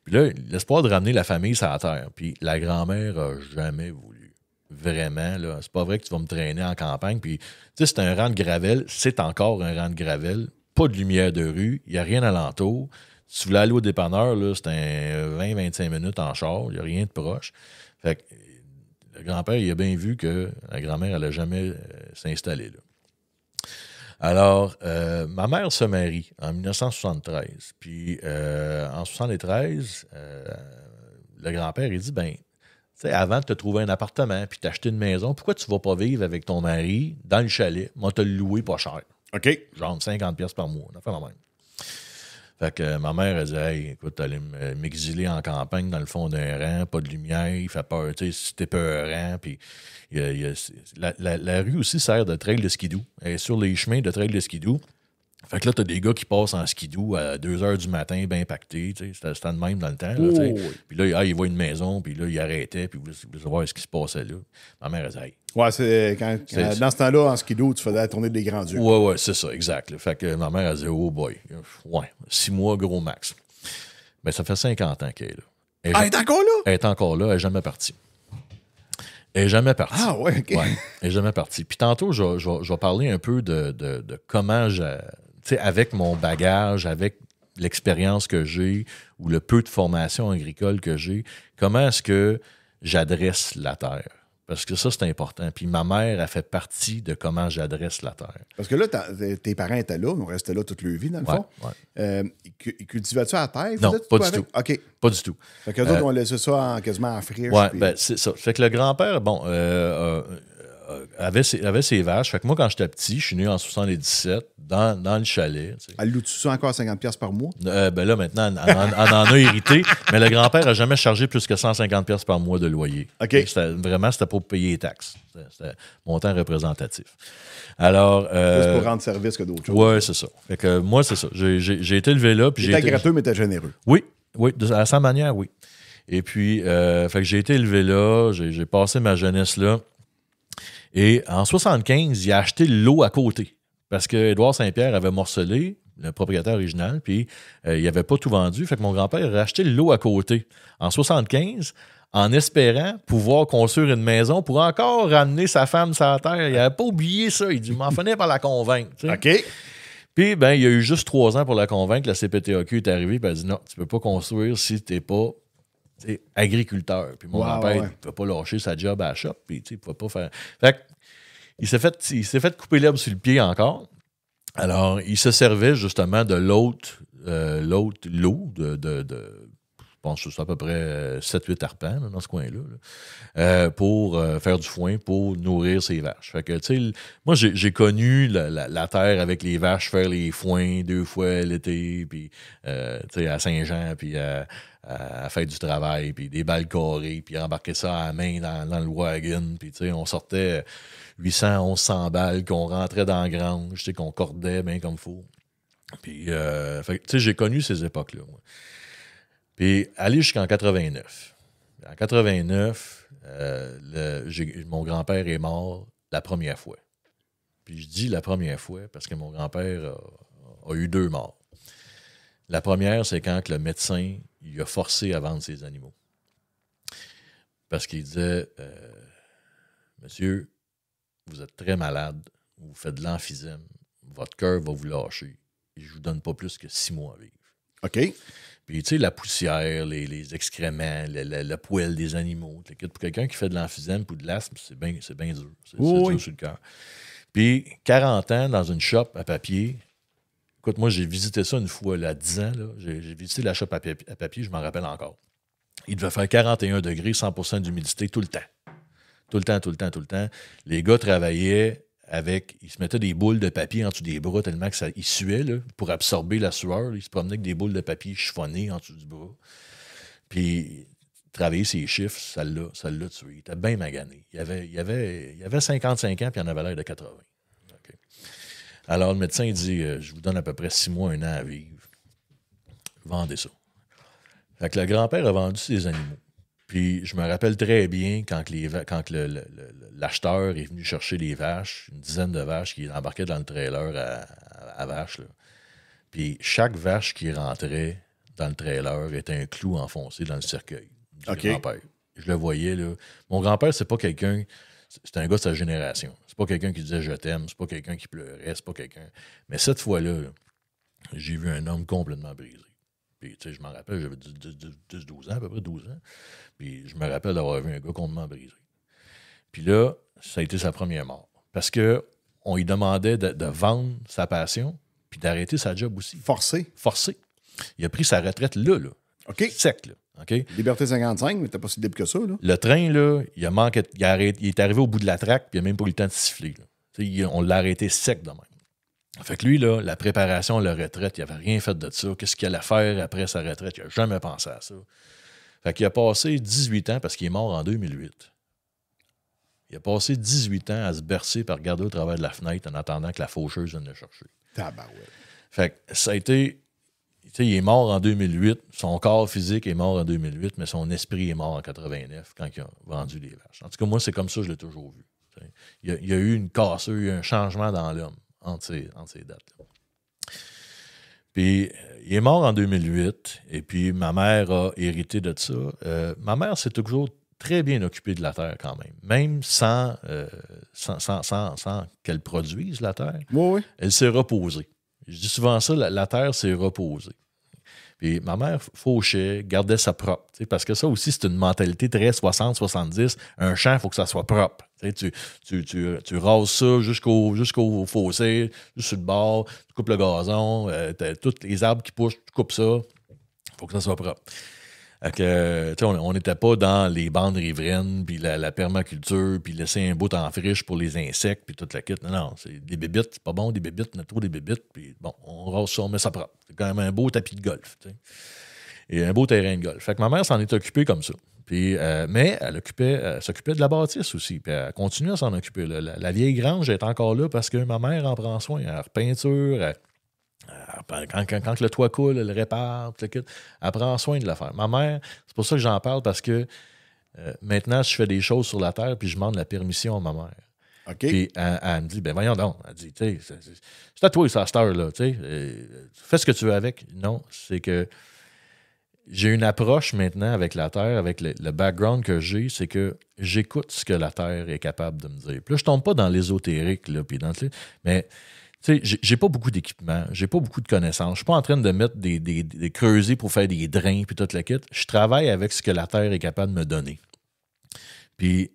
A: Puis là, l'espoir de ramener la famille sur la terre. Puis la grand-mère n'a jamais voulu. Vraiment, là. C'est pas vrai que tu vas me traîner en campagne. Puis, tu sais, c'est un rang de gravelle. C'est encore un rang de gravelle. Pas de lumière de rue. Il n'y a rien alentour. Si tu voulais aller au dépanneur, là, c'était 20-25 minutes en char. Il n'y a rien de proche. Fait que le grand-père, il a bien vu que la grand-mère n'allait jamais s'installer là. Alors, ma mère se marie en 1973. Puis, en 1973, le grand-père, il dit, ben, tu sais, avant de te trouver un appartement puis t'acheter une maison, pourquoi tu vas pas vivre avec ton mari dans le chalet? Moi, te le louer pas cher.
D: OK.
A: Genre 50$ par mois. On a fait la même. Fait que ma mère, elle dit, hey, écoute, allez m'exiler en campagne dans le fond d'un rang, pas de lumière, il fait peur, tu sais, c'était peurant. Puis la rue aussi sert de trail de skidoo. Elle est sur les chemins de trail de skidoo. Fait que là, t'as des gars qui passent en skidoo à 2 h du matin, bien impactés. C'était de même dans le temps. Là, oui. Puis là, il voit une maison, puis là, il arrêtait, puis il voulait savoir ce qui se passait là. Ma mère, elle dit, hey.
D: Ouais, dans ce temps-là, en skidoo, tu faisais la tournée des grands dieux.
A: Ouais, c'est ça, exact. Là. Fait que ma mère, elle dit, oh boy, ouais, 6 mois, gros max. Mais ça fait 50 ans qu'elle est là.
D: Elle est encore là?
A: Elle est encore là, elle n'est jamais partie. Elle n'est jamais partie.
D: Ah, ouais, OK.
A: Ouais, elle n'est jamais partie. Puis tantôt, je vais parler un peu de comment avec mon bagage, avec l'expérience que j'ai ou le peu de formation agricole que j'ai, comment est-ce que j'adresse la terre? Parce que ça, c'est important. Puis ma mère a fait partie de comment j'adresse la terre.
D: Parce que là, tes parents étaient là, on restait là toute leur vie, dans le fond.
A: Ouais.
D: Ils cultivaient-tu à la terre?
A: Non, pas du tout.
D: OK.
A: Pas du tout.
D: Fait qu'eux autres, on laissait ça quasiment en friche.
A: Oui,
D: puis...
A: ben c'est ça. Fait que le grand-père, bon, avait ses vaches. Fait que moi, quand j'étais petit, je suis né en 77, dans le chalet. Tu sais. Elle
D: loue-tu ça encore à 50$ par mois?
A: Ben là, maintenant, on en a hérité, mais le grand-père n'a jamais chargé plus que 150$ par mois de loyer.
D: OK.
A: C'était pour payer les taxes. C'était montant représentatif. Alors...
D: c'est pour rendre service que d'autres choses.
A: Oui, c'est ça. Fait que moi, c'est ça. J'ai été élevé là.
D: T'étais gratteux, mais t'es généreux.
A: Oui, à sa manière, oui. Et puis, fait que j'ai été élevé là, j'ai passé ma jeunesse là. Et en 75, il a acheté le lot à côté. Parce que Édouard Saint-Pierre avait morcelé, le propriétaire original, puis il n'avait pas tout vendu. Fait que mon grand-père a acheté le lot à côté. En 75, en espérant pouvoir construire une maison pour encore ramener sa femme sur la terre. Il n'avait pas oublié ça. Il dit, m'en finir par la convaincre. Tu sais.
D: OK.
A: Puis, ben, il y a eu juste 3 ans pour la convaincre. La CPTAQ est arrivée et elle a dit, non, tu ne peux pas construire si tu n'es pas agriculteur. Puis mon grand-père, il ne peut pas lâcher sa job à la shop. Puis, il ne peut pas faire... Fait que, il s'est fait couper l'herbe sur le pied encore. Alors, il se servait justement de l'autre lot je pense que c'est à peu près 7-8 arpents là, dans ce coin-là, pour faire du foin, pour nourrir ses vaches. Fait que, tu sais, moi, j'ai connu la terre avec les vaches, faire les foins 2 fois l'été, puis, tu sais, à Saint-Jean, puis à faire du travail, puis des balles carrées, puis embarquer ça à la main dans le wagon, puis, tu sais, on sortait 800, 1100 balles qu'on rentrait dans la grange, tu sais, qu'on cordait bien comme il faut. Puis, tu sais, j'ai connu ces époques-là, moi. Puis, aller jusqu'en 89. En 89, mon grand-père est mort la première fois. Puis, je dis la première fois parce que mon grand-père a eu 2 morts. La première, c'est quand le médecin il a forcé à vendre ses animaux. Parce qu'il disait, monsieur, vous êtes très malade, vous faites de l'emphysème, votre cœur va vous lâcher. Et je ne vous donne pas plus que 6 mois à vivre.
D: OK.
A: Puis, tu sais, la poussière, les excréments, le poêle des animaux. Pour quelqu'un qui fait de l'emphysème ou de l'asthme, c'est bien dur. C'est dur sur le cœur. Puis, 40 ans dans une shop à papier. Écoute, moi, j'ai visité ça une fois, là, à 10 ans. Là, j'ai visité la shop à papier, je m'en rappelle encore. Il devait faire 41 degrés, 100% d'humidité tout le temps. Tout le temps. Les gars travaillaient il se mettait des boules de papier en dessous des bras tellement qu'il suait là, pour absorber la sueur. Là. Il se promenait avec des boules de papier chiffonnées en dessous du bras. Puis, travailler ses chiffres, ça l'a tué. Il était bien magané. Il avait 55 ans, puis il en avait l'air de 80. Okay. Alors, le médecin, il dit, je vous donne à peu près 6 mois, 1 an à vivre. Vendez ça. Fait que le grand-père a vendu ses animaux. Puis, je me rappelle très bien quand l'acheteur est venu chercher les vaches, une dizaine de vaches qui embarquaient dans le trailer à vaches. Là. Puis, chaque vache qui rentrait dans le trailer était un clou enfoncé dans le cercueil du grand-père. Je le voyais, là. Mon grand-père, c'est pas quelqu'un... C'est un gars de sa génération. C'est pas quelqu'un qui disait « je t'aime », c'est pas quelqu'un qui pleurait, c'est pas quelqu'un... Mais cette fois-là, là, j'ai vu un homme complètement brisé. Puis, tu sais, je m'en rappelle, j'avais 10-12 ans, à peu près 12 ans. Puis, je me rappelle d'avoir vu un gars complètement brisé. Puis là, ça a été sa première mort. Parce qu'on lui demandait de vendre sa passion puis d'arrêter sa job aussi.
D: Forcé.
A: Il a pris sa retraite là.
D: OK.
A: Sec, là. OK?
D: Liberté 55, mais t'es pas si libre que ça, là.
A: Le train, là, il est arrivé au bout de la traque, puis il n'a même pas eu le temps de siffler. On l'a arrêté sec de même. Fait que lui, là, la préparation à la retraite, il n'avait rien fait de ça. Qu'est-ce qu'il allait faire après sa retraite? Il n'a jamais pensé à ça. Fait qu'il a passé 18 ans, parce qu'il est mort en 2008. Il a passé 18 ans à se bercer par regarder au travers de la fenêtre en attendant que la faucheuse vienne le chercher.
D: Tabarouette.
A: Fait que ça a été... Tu sais, il est mort en 2008. Son corps physique est mort en 2008, mais son esprit est mort en 89 quand il a vendu les vaches. En tout cas, moi, c'est comme ça que je l'ai toujours vu. Il y a eu une cassure, il y a eu un changement dans l'homme entre ces dates-là. Puis, il est mort en 2008, et puis ma mère a hérité de ça. Ma mère s'est toujours très bien occupée de la terre quand même sans qu'elle produise la terre.
D: Oui.
A: Elle s'est reposée. Je dis souvent ça, la terre s'est reposée. Puis ma mère fauchait, gardait ça propre. Parce que ça aussi, c'est une mentalité très 60-70. Un champ, il faut que ça soit propre. Tu rases ça jusqu'au fossé, juste sur le bord, tu coupes le gazon, tous les arbres qui poussent, tu coupes ça. Il faut que ça soit propre. On n'était pas dans les bandes riveraines, puis la permaculture, puis laisser un bout en friche pour les insectes, puis toute la kit. Non, c'est des bébites, c'est pas bon, des bébites, on a trop des bébites, puis bon, on rase ça, on met ça propre. C'est quand même un beau tapis de golf, t'sais. Et un beau terrain de golf. Fait que ma mère s'en est occupée comme ça. Puis, mais elle s'occupait de la bâtisse aussi, puis elle continue à s'en occuper. La vieille grange est encore là parce que ma mère en prend soin. Elle repeinture, quand le toit coule, elle répare, elle prend soin de l'affaire. Ma mère, c'est pour ça que j'en parle, parce que maintenant, je fais des choses sur la terre, puis je demande la permission à ma mère.
D: OK.
A: Puis elle me dit, ben voyons donc. Elle dit, tu sais, c'est à toi, ça, cette heure-là. Fais ce que tu veux avec. Non, c'est que j'ai une approche maintenant avec la terre, avec le background que j'ai, c'est que j'écoute ce que la terre est capable de me dire. Puis là, je tombe pas dans l'ésotérique, là, puis mais... Tu sais, j'ai pas beaucoup d'équipement, j'ai pas beaucoup de connaissances. Je suis pas en train de mettre des creuser pour faire des drains puis toute la kit. Je travaille avec ce que la terre est capable de me donner. Puis,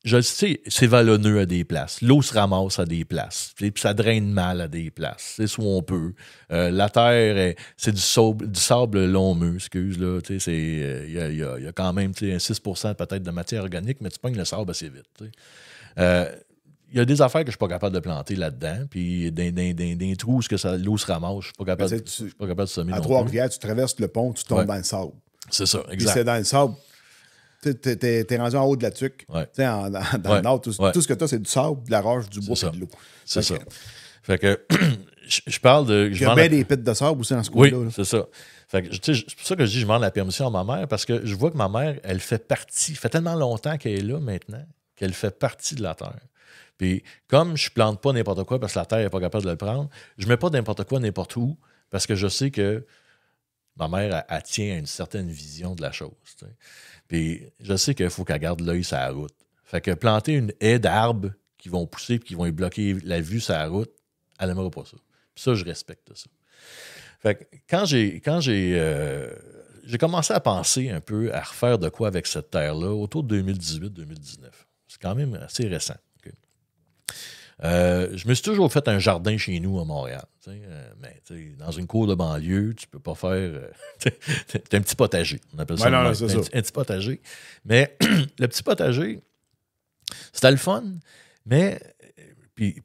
A: je le sais, c'est vallonneux à des places. L'eau se ramasse à des places. Puis ça draine mal à des places. C'est où on peut. La terre, c'est du sable lomeux, excuse, là. Tu sais, il y a quand même, tu sais, un 6% peut-être de matière organique, mais tu pognes le sable assez vite, tu sais. Il y a des affaires que je ne suis pas capable de planter là-dedans. Puis des trous où l'eau se ramasse, je ne suis pas capable de semer.
D: À Trois-Rivières, tu traverses le pont, tu tombes dans le sable.
A: C'est ça, exact.
D: Puis c'est dans le sable. T'es rendu en haut de la tuque.
A: Ouais.
D: Dans le nord, tout ce que tu as, c'est du sable, de la roche, du bois et de l'eau.
A: C'est ça. Fait que je parle de...
D: Il y a bien des pits de sable aussi dans ce coin-là.
A: Oui, c'est ça. Fait que, c'est pour ça que je dis je demande la permission à ma mère, parce que je vois que ma mère, elle fait partie... Ça fait tellement longtemps qu'elle est là maintenant, qu'elle fait partie de la terre. Puis, comme je ne plante pas n'importe quoi parce que la terre n'est pas capable de le prendre, je ne mets pas n'importe quoi n'importe où parce que je sais que ma mère, elle tient à une certaine vision de la chose. T'sais. Puis, je sais qu'il faut qu'elle garde l'œil sur la route. Fait que planter une haie d'arbres qui vont pousser et qui vont lui bloquer la vue sur la route, elle n'aimera pas ça. Puis ça, je respecte ça. Fait que quand j'ai commencé à penser un peu à refaire de quoi avec cette terre-là autour de 2018-2019. C'est quand même assez récent. Je me suis toujours fait un jardin chez nous à Montréal. Mais dans une cour de banlieue, tu peux pas faire... t'as un petit potager. On appelle ça, un petit potager. Mais le petit potager, c'était le fun, mais Puis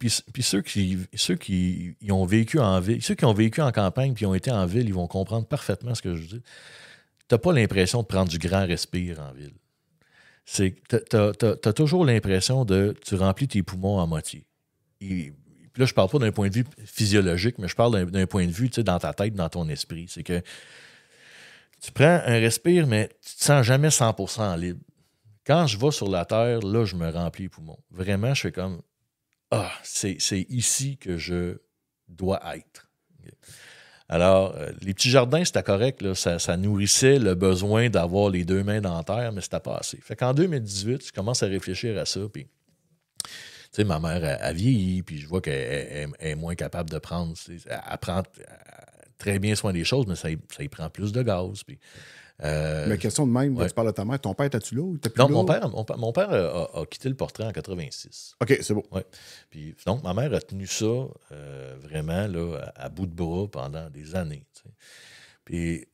A: ceux qui ont vécu en ville, ceux qui ont vécu en campagne puis ont été en ville, ils vont comprendre parfaitement ce que je dis. Tu n'as pas l'impression de prendre du grand respire en ville. Tu as toujours l'impression tu remplis tes poumons à moitié. Puis là, je ne parle pas d'un point de vue physiologique, mais je parle d'un point de vue dans ta tête, dans ton esprit. C'est que tu prends un respire, mais tu ne te sens jamais 100% libre. Quand je vais sur la terre, là, je me remplis les poumons. Vraiment, je fais comme c'est ici que je dois être. Alors, les petits jardins, c'était correct. Là, ça nourrissait le besoin d'avoir les 2 mains dans la terre, mais c'était pas assez. Fait qu'en 2018, je commence à réfléchir à ça. Puis, tu sais, ma mère a vieilli, puis je vois qu'elle est moins capable de prendre. Elle prend très bien soin des choses, mais ça y prend plus de gaz. Puis,
D: mais question de même, tu parles de ta mère. Ton père, étais-tu là ou t'es plus
A: non,
D: là?
A: mon père a quitté le portrait en 86.
D: OK, c'est beau.
A: Ouais. Puis, donc, ma mère a tenu ça vraiment là, à bout de bras pendant des années. T'sais. Puis,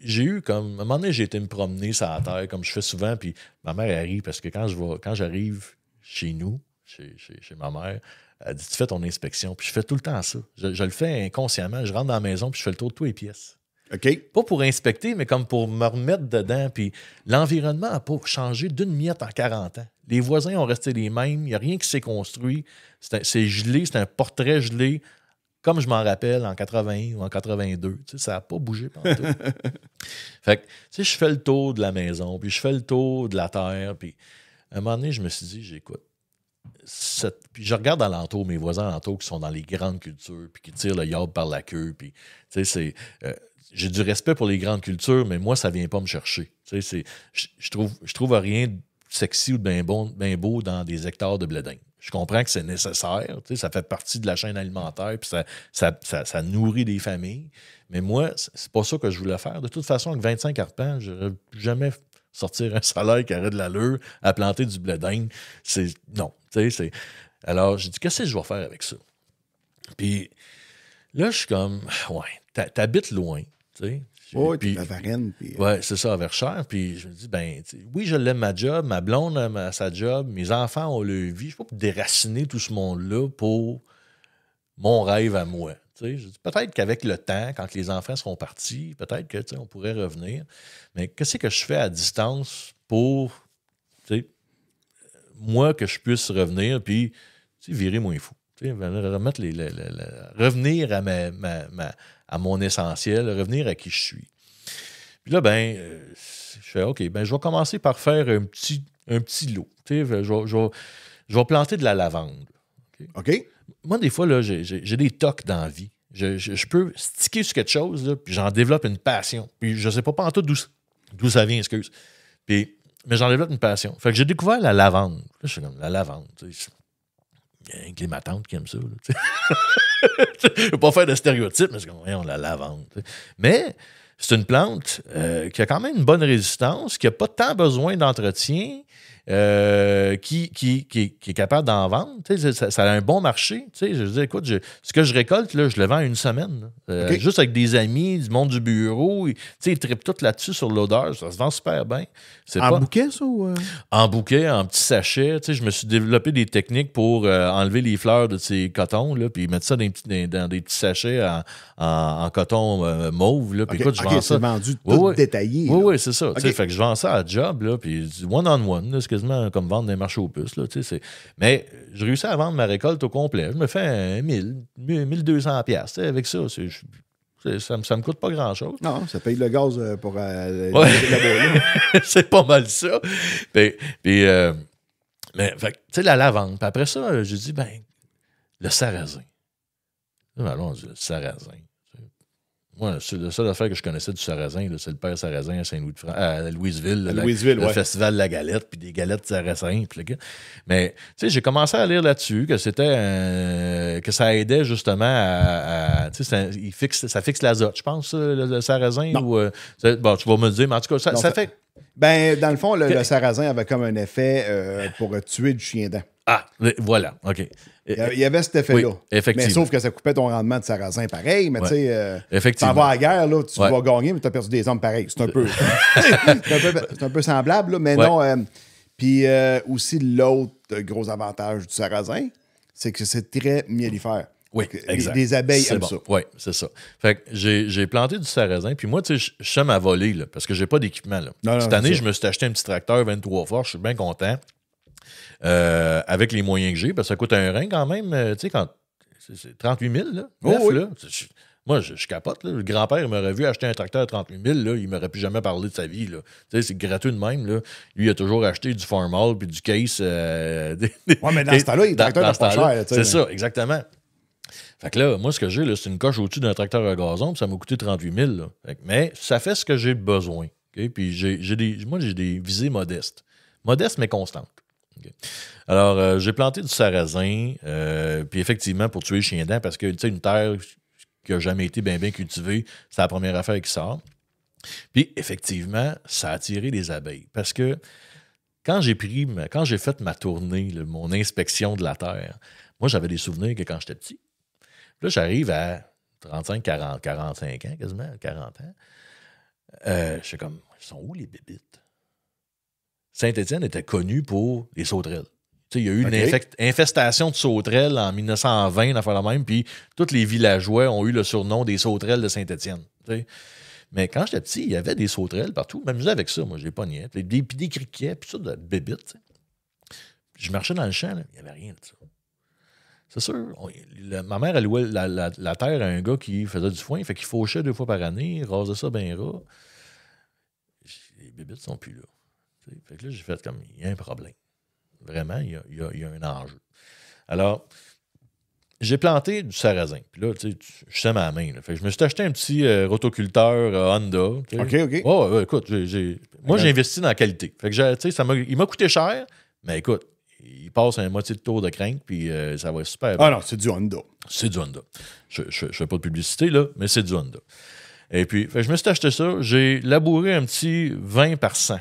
A: j'ai eu comme... À un moment donné, j'ai été me promener sur la terre, comme je fais souvent, puis ma mère, elle rit parce que quand j'arrive chez nous, chez ma mère, elle dit « Tu fais ton inspection. » Puis je fais tout le temps ça. Je le fais inconsciemment. Je rentre dans la maison, puis je fais le tour de toutes les pièces.
D: OK.
A: Pas pour inspecter, mais comme pour me remettre dedans. Puis l'environnement n'a pas changé d'une miette en 40 ans. Les voisins ont resté les mêmes. Il n'y a rien qui s'est construit. C'est gelé, c'est un portrait gelé, comme je m'en rappelle en 80 ou en 82. Tu sais, ça n'a pas bougé pendant tout. Fait que, tu sais, je fais le tour de la maison, puis je fais le tour de la terre. Puis à un moment donné, je me suis dit, j'écoute. Puis je regarde alentour, mes voisins alentour qui sont dans les grandes cultures, puis qui tirent le yard par la queue. Puis, tu sais, j'ai du respect pour les grandes cultures, mais moi, ça ne vient pas me chercher. Tu sais, je trouve rien de sexy ou de bien beau dans des hectares de blé d'Inde. Je comprends que c'est nécessaire, tu sais, ça fait partie de la chaîne alimentaire, puis ça nourrit des familles. Mais moi, c'est pas ça que je voulais faire. De toute façon, avec 25 arpents, je n'aurais jamais sortir un salaire qui aurait de l'allure à planter du blé d'Inde. Non. Alors, j'ai dit, qu'est-ce que je vais faire avec ça? Puis là, je suis comme, ouais, t'habites loin, tu sais.
D: Oui, puis la Varenne.
A: Oui, c'est ça, à Verchères. Puis je me dis, oui, je l'aime ma job, ma blonde aime sa job, mes enfants ont leur vie. Je ne suis pas pour déraciner tout ce monde-là pour mon rêve à moi. Je dis, peut-être qu'avec le temps, quand les enfants seront partis, peut-être que on pourrait revenir. Mais qu'est-ce que je fais à distance pour moi que je puisse revenir puis virer moins fou? Revenir à mon essentiel, revenir à qui je suis. Puis là, je fais OK, je vais commencer par faire un petit lot. Je vais planter de la lavande.
D: OK.
A: Moi, des fois, là, j'ai des tocs dans la vie. Je peux sticker sur quelque chose, là, puis j'en développe une passion. Puis je ne sais pas en tout d'où ça vient, excuse. Mais j'en développe une passion. Fait que j'ai découvert la lavande. Là, je suis comme, la lavande, il y a ma tante qui aime ça. Je ne veux pas faire de stéréotypes, mais c'est comme, voyons, la lavande. Mais c'est une plante qui a quand même une bonne résistance, qui n'a pas tant besoin d'entretien, qui est capable d'en vendre. Ça a un bon marché. Je veux dire, écoute, ce que je récolte, là, je le vends en une semaine. Okay. Juste avec des amis, du monde du bureau. Ils trippent tout là-dessus sur l'odeur. Ça se vend super bien.
D: Bouquet, ça? Ou
A: En bouquet, en petits sachets. Je me suis développé des techniques pour enlever les fleurs de ces cotons, là, puis mettre ça dans des petits sachets en coton mauve. Là, puis écoute, je vends ça.
D: C'est vendu tout détaillé.
A: Oui, c'est ça. Okay. Fait que je vends ça à job, là, puis one-on-one. C'est quasiment comme vendre des marchés aux puces. Là, mais je réussis à vendre ma récolte au complet. Je me fais 1200 $. Avec ça, ça me coûte pas grand-chose.
D: Non, ça paye le gaz pour
A: c'est pas mal ça. Mais la lavande. Puis après ça, j'ai dit, le sarrasin. Alors, on dit, le sarrasin. Moi, c'est la seule affaire que je connaissais du sarrasin, là, c'est le père sarrasin à Louisville. Le festival de la galette, puis des galettes sarrasin. Mais, j'ai commencé à lire là-dessus que c'était que ça aidait justement ça fixe l'azote, je pense, le sarrasin. Ou, tu vas me le dire, mais en tout cas, ça fait...
D: dans le fond, le sarrasin avait comme un effet pour tuer du chien dent.
A: Ah, voilà, OK.
D: Il y avait cet effet-là.
A: Oui, effectivement.
D: Mais sauf que ça coupait ton rendement de sarrasin pareil, mais tu sais,
A: t'en
D: vas à la guerre, là, tu vas gagner, mais tu as perdu des hommes pareils. C'est un peu, c'est un peu semblable, là, mais non. Puis aussi, l'autre gros avantage du sarrasin, c'est que c'est très mellifère.
A: Oui, exact.
D: Les abeilles aiment ça.
A: Oui, c'est ça. Fait que j'ai planté du sarrasin, puis moi, tu sais, je sème à voler, là, parce que j'ai pas d'équipement. Là. Cette année, je me suis acheté un petit tracteur 23 forces, je suis bien content. Avec les moyens que j'ai, parce que ça coûte un rein quand même, tu sais, quand c'est 38 000, là, là. Moi, je capote. Là. Le grand-père m'aurait vu acheter un tracteur à 38 000, là, il m'aurait plus jamais parlé de sa vie. Là. Tu sais, c'est gratuit de même. Là. Lui, il a toujours acheté du Farmall puis du Case.
D: Mais dans ce temps-là, il tracteur pas cher.
A: C'est ça, exactement. Fait que là, moi, ce que j'ai, là, c'est une coche au-dessus d'un tracteur à gazon, puis ça m'a coûté 38 000. Là. Mais ça fait ce que j'ai besoin. Okay? Puis j'ai des visées modestes. Modestes, mais constantes. Okay. Alors, j'ai planté du sarrasin, puis effectivement, pour tuer les chiens dents, parce que, tu sais, une terre qui n'a jamais été bien cultivée, c'est la première affaire qui sort. Puis, effectivement, ça a attiré les abeilles. Parce que quand j'ai fait ma tournée, là, mon inspection de la terre, moi, j'avais des souvenirs que quand j'étais petit. Puis là, j'arrive à 35, 40, 45 ans, quasiment, 40 ans. Je suis comme, ils sont où les bébites? Saint-Étienne était connu pour les sauterelles. Il y a eu une infestation de sauterelles en 1920, une affaire la même, puis tous les villageois ont eu le surnom des sauterelles de Saint-Étienne. Mais quand j'étais petit, il y avait des sauterelles partout. Je m'amusais avec ça, moi, je les pognais. Puis des criquets, puis ça, de bébites. Je marchais dans le champ, il n'y avait rien de ça. C'est sûr. Ma mère, elle louait la terre à un gars qui faisait du foin, fait qu'il fauchait 2 fois par année, il rasait ça bien ras. Les bébites sont plus là. Fait que là, j'ai fait comme, il y a un problème. Vraiment, il y a un enjeu. Alors, j'ai planté du sarrasin. Puis là, tu sais, je sème à la main. Là. Fait que je me suis acheté un petit rotoculteur Honda.
D: OK.
A: Oh, écoute, moi, j'ai investi dans la qualité. Fait que, il m'a coûté cher, mais écoute, il passe un moitié de tour de crank, puis ça va super bien.
D: Ah non, c'est du Honda.
A: C'est du Honda. Je ne fais pas de publicité, là, mais c'est du Honda. Et puis, fait que je me suis acheté ça. J'ai labouré un petit 20 par 100.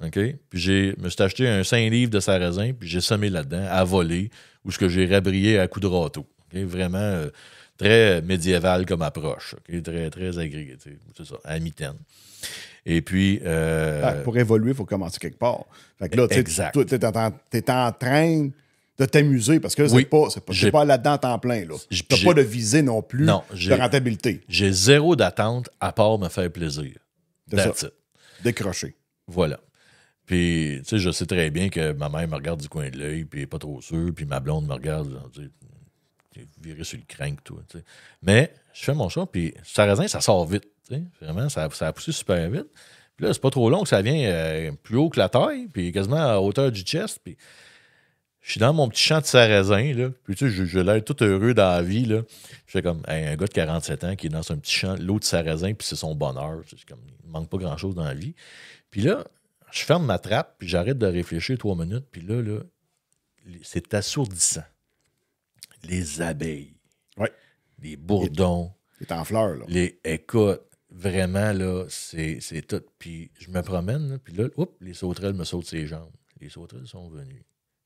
A: OK? Puis je me suis acheté un 5 livres de sarrasin, puis j'ai semé là-dedans, à voler, où ce que j'ai rabrié à coups de râteau. Okay? Vraiment très médiéval comme approche. Okay? Très, très agrégé. C'est ça, à mitaine. Et puis...
D: pour évoluer, il faut commencer quelque part. Fait que là, tu es en train de t'amuser, parce que c'est pas là-dedans à temps plein. Tu n'as pas de visée non plus de rentabilité.
A: J'ai zéro d'attente à part me faire plaisir. That's it.
D: Décrocher.
A: Voilà. Puis, tu sais, je sais très bien que ma mère me regarde du coin de l'œil, puis elle n'est pas trop sûre, puis ma blonde me regarde, viré sur le crank, tout. T'sais. Mais je fais mon choix, puis sarrasin, ça sort vite. T'sais. Vraiment, ça a poussé super vite. Puis là, c'est pas trop long que ça vient plus haut que la taille, puis quasiment à hauteur du chest. Puis je suis dans mon petit champ de sarrasin, là. Puis tu sais, je l'air tout heureux dans la vie, là. Je fais comme un gars de 47 ans qui est dans un petit champ, l'eau de sarrasin, puis c'est son bonheur. C'est comme, il manque pas grand-chose dans la vie. Puis là, je ferme ma trappe, puis j'arrête de réfléchir 3 minutes, puis là, c'est assourdissant. Les abeilles.
D: Oui.
A: Les bourdons.
D: C'est en fleurs, là.
A: Écoute, vraiment, là, c'est tout. Puis je me promène, là, puis là, les sauterelles me sautent ses jambes. Les sauterelles sont venues.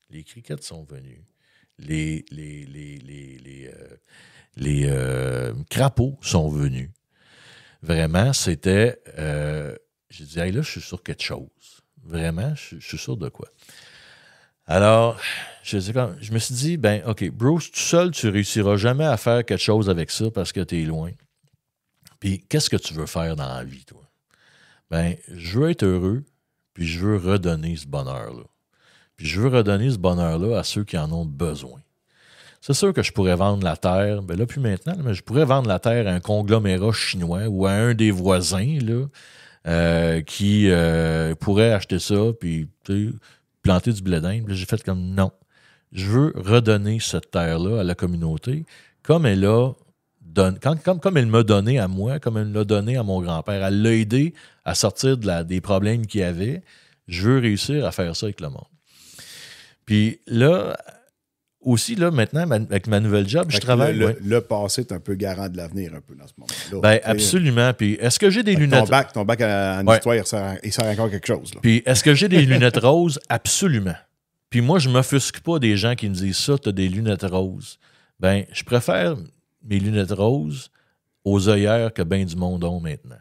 A: Les criquettes sont venus. Les crapauds sont venus. Vraiment, c'était... j'ai dit, hey, là, je suis sûr quelque chose. Vraiment, je suis sûr de quoi. Alors, je me suis dit, ben, OK, Bruce, tout seul, tu réussiras jamais à faire quelque chose avec ça parce que tu es loin. Puis, qu'est-ce que tu veux faire dans la vie, toi? Ben, je veux être heureux, puis je veux redonner ce bonheur-là. Puis, je veux redonner ce bonheur-là à ceux qui en ont besoin. C'est sûr que je pourrais vendre la terre, ben là, plus maintenant, mais je pourrais vendre la terre à un conglomérat chinois ou à un des voisins, là, qui pourrait acheter ça, puis, tu sais, planter du blé d'Inde. J'ai fait comme non. Je veux redonner cette terre-là à la communauté comme elle a comme elle m'a donné à moi, comme elle l'a donné à mon grand-père. Elle l'a aidé à sortir des problèmes qu'il y avait. Je veux réussir à faire ça avec le monde. Puis là, aussi, là, maintenant, avec ma nouvelle job, je travaille...
D: Le passé est un peu garant de l'avenir, un peu, dans ce moment-là.
A: Ben, absolument. Puis est-ce que j'ai des lunettes...
D: Ton bac en histoire, il sert encore quelque chose. Là.
A: Puis est-ce que j'ai des lunettes roses? Absolument. Puis moi, je ne m'offusque pas des gens qui me disent ça, tu as des lunettes roses. Ben, je préfère mes lunettes roses aux œillères que bien du monde ont maintenant.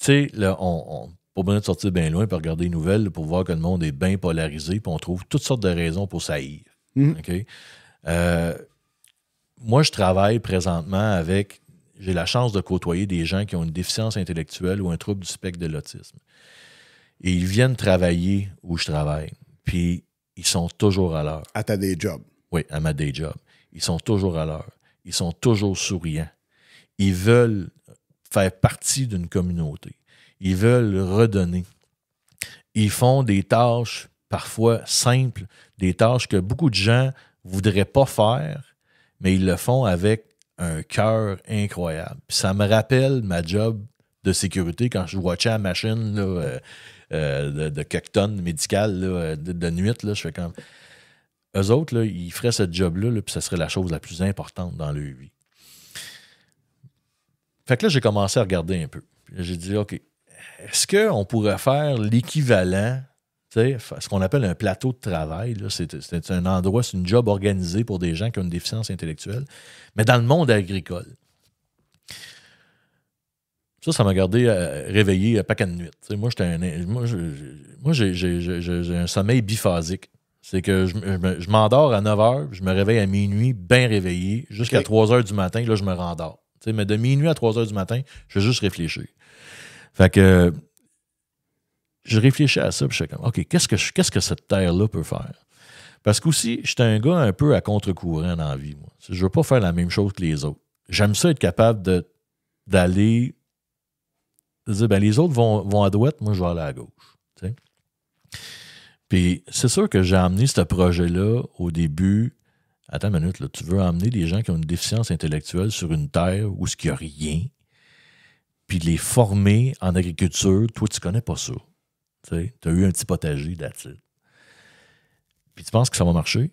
A: Tu sais, là, on pas besoin de sortir bien loin pour regarder les nouvelles, pour voir que le monde est bien polarisé, puis on trouve toutes sortes de raisons pour s'haïr.
D: Mm-hmm.
A: OK? Moi, je travaille présentement avec... J'ai la chance de côtoyer des gens qui ont une déficience intellectuelle ou un trouble du spectre de l'autisme. Et ils viennent travailler où je travaille. Puis, ils sont toujours à l'heure.
D: À ta day job.
A: Oui, à ma day job. Ils sont toujours à l'heure. Ils sont toujours souriants. Ils veulent faire partie d'une communauté. Ils veulent redonner. Ils font des tâches parfois simples, des tâches que beaucoup de gens ne voudraient pas faire, mais ils le font avec un cœur incroyable. Puis ça me rappelle ma job de sécurité quand je watchais la machine là, de quelques tonnes médicales là, de nuit. Là, je fais comme... Eux autres, là, ils feraient ce job-là, là, puis ça serait la chose la plus importante dans leur vie. Fait que là, j'ai commencé à regarder un peu. J'ai dit, OK, est-ce qu'on pourrait faire l'équivalent, ce qu'on appelle un plateau de travail, là, c'est un endroit, c'est une job organisée pour des gens qui ont une déficience intellectuelle, mais dans le monde agricole. Ça m'a gardé réveillé paquet de nuit. Moi, j'ai un sommeil biphasique. C'est que je m'endors à 9 h, je me réveille à minuit, bien réveillé, jusqu'à 3 h du matin, là, je me rendors. Mais de minuit à 3 h du matin, je vais juste réfléchir. Fait que je réfléchis à ça, puis je suis comme, OK, qu'est-ce que cette terre-là peut faire? Parce qu'aussi, j'étais un gars un peu à contre-courant dans la vie, moi. Je ne veux pas faire la même chose que les autres. J'aime ça être capable d'aller, de dire, ben, les autres vont à droite, moi, je vais aller à gauche. T'sais? Puis c'est sûr que j'ai amené ce projet-là au début. Attends une minute, là, tu veux emmener des gens qui ont une déficience intellectuelle sur une terre où il n'y a rien, puis les former en agriculture, toi, tu connais pas ça. Tu as eu un petit potager d'attitude. Puis tu penses que ça va marcher?